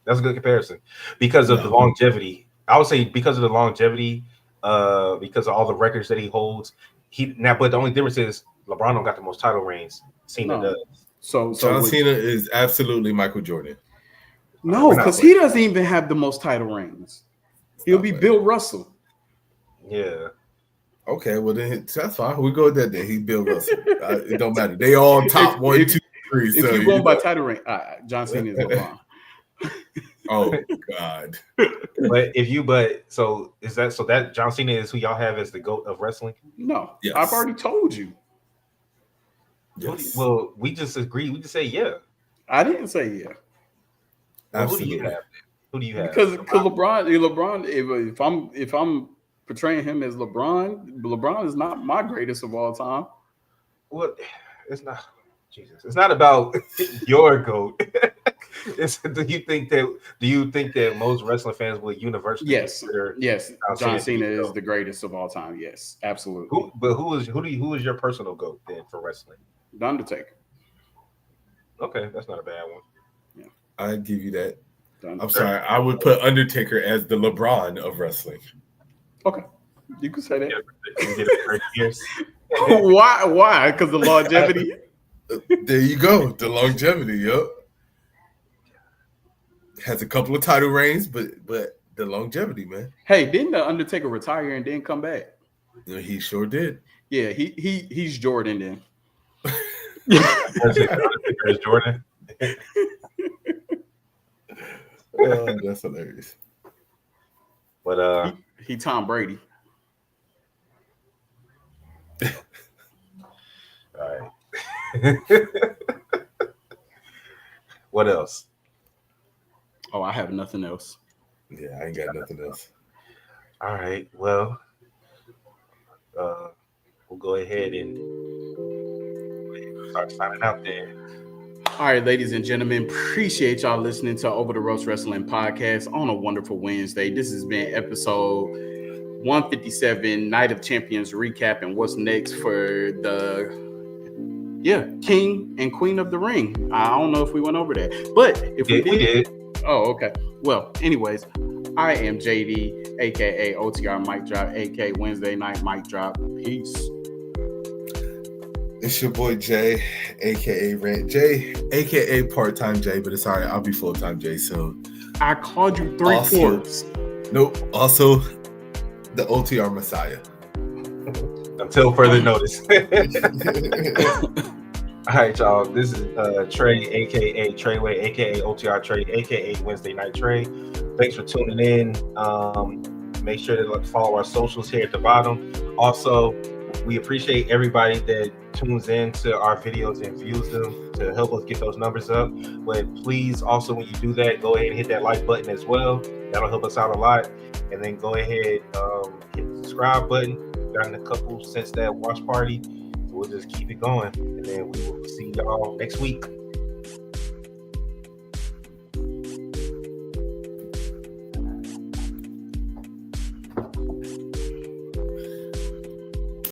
that's a good comparison. Because of the longevity. I would say because of the longevity, because of all the records that he holds. But the only difference is LeBron don't got the most title reigns. Cena does. So John Cena is absolutely Michael Jordan. No, because he doesn't even have the most title reigns. He'll be Bill Russell. Yeah. Okay, well then that's fine. We go with that day. He Bill Russell. It don't matter. They all top 1, 2, 3. If you're going by title rank, John Cena is LeBron. Oh God. So that John Cena is who y'all have as the GOAT of wrestling? No. Yes. I've already told you. Yes. Well, we just agreed. We just say yeah. I didn't say yeah. Well, who do you have? Who do you have? Because LeBron, if I'm portraying him as LeBron is not my greatest of all time. Well, it's not. Jesus, it's not about your GOAT. Do you think that most wrestling fans will universally? Yes. John Cena is the greatest of all time. Yes, absolutely. Who is your personal GOAT then for wrestling? The Undertaker. Okay, that's not a bad one. Yeah, I give you that. I'm sorry, I would put Undertaker as the LeBron of wrestling. Okay, you can say that. Yeah, Why? Because the longevity. There you go. The longevity. Yep. Has a couple of title reigns, but the longevity, man. Hey, didn't the Undertaker retire and then come back? Yeah, he sure did. Yeah, he's Jordan then. Undertaker is Jordan. Oh, that's hilarious. But he Tom Brady. All right. What else? Oh, I have nothing else. Yeah, I ain't got nothing else. All right. Well, we'll go ahead and start signing out there. All right, ladies and gentlemen, appreciate y'all listening to Over the Ropes Wrestling Podcast on a wonderful Wednesday. This has been episode 157, Night of Champions recap and what's next for the King and Queen of the Ring. I don't know if we went over that, but if we did. Oh, okay. Well, anyways, I am JD, aka OTR Mic Drop, aka Wednesday Night Mic Drop. Peace. It's your boy Jay, aka Rant Jay, aka part-time Jay, but it's all right. I'll be full-time Jay. So I called you three-fourths. Nope. Also, the OTR Messiah. Until further notice. All right, y'all. This is Trey, aka Treyway, aka OTR Trey, aka Wednesday Night Trey. Thanks for tuning in. Make sure to follow our socials here at the bottom. Also, we appreciate everybody that tunes in to our videos and views them to help us get those numbers up. But please, also, when you do that, go ahead and hit that like button as well. That'll help us out a lot. And then go ahead, hit the subscribe button. We've gotten a couple since that watch party. So we'll just keep it going. And then we will see y'all next week.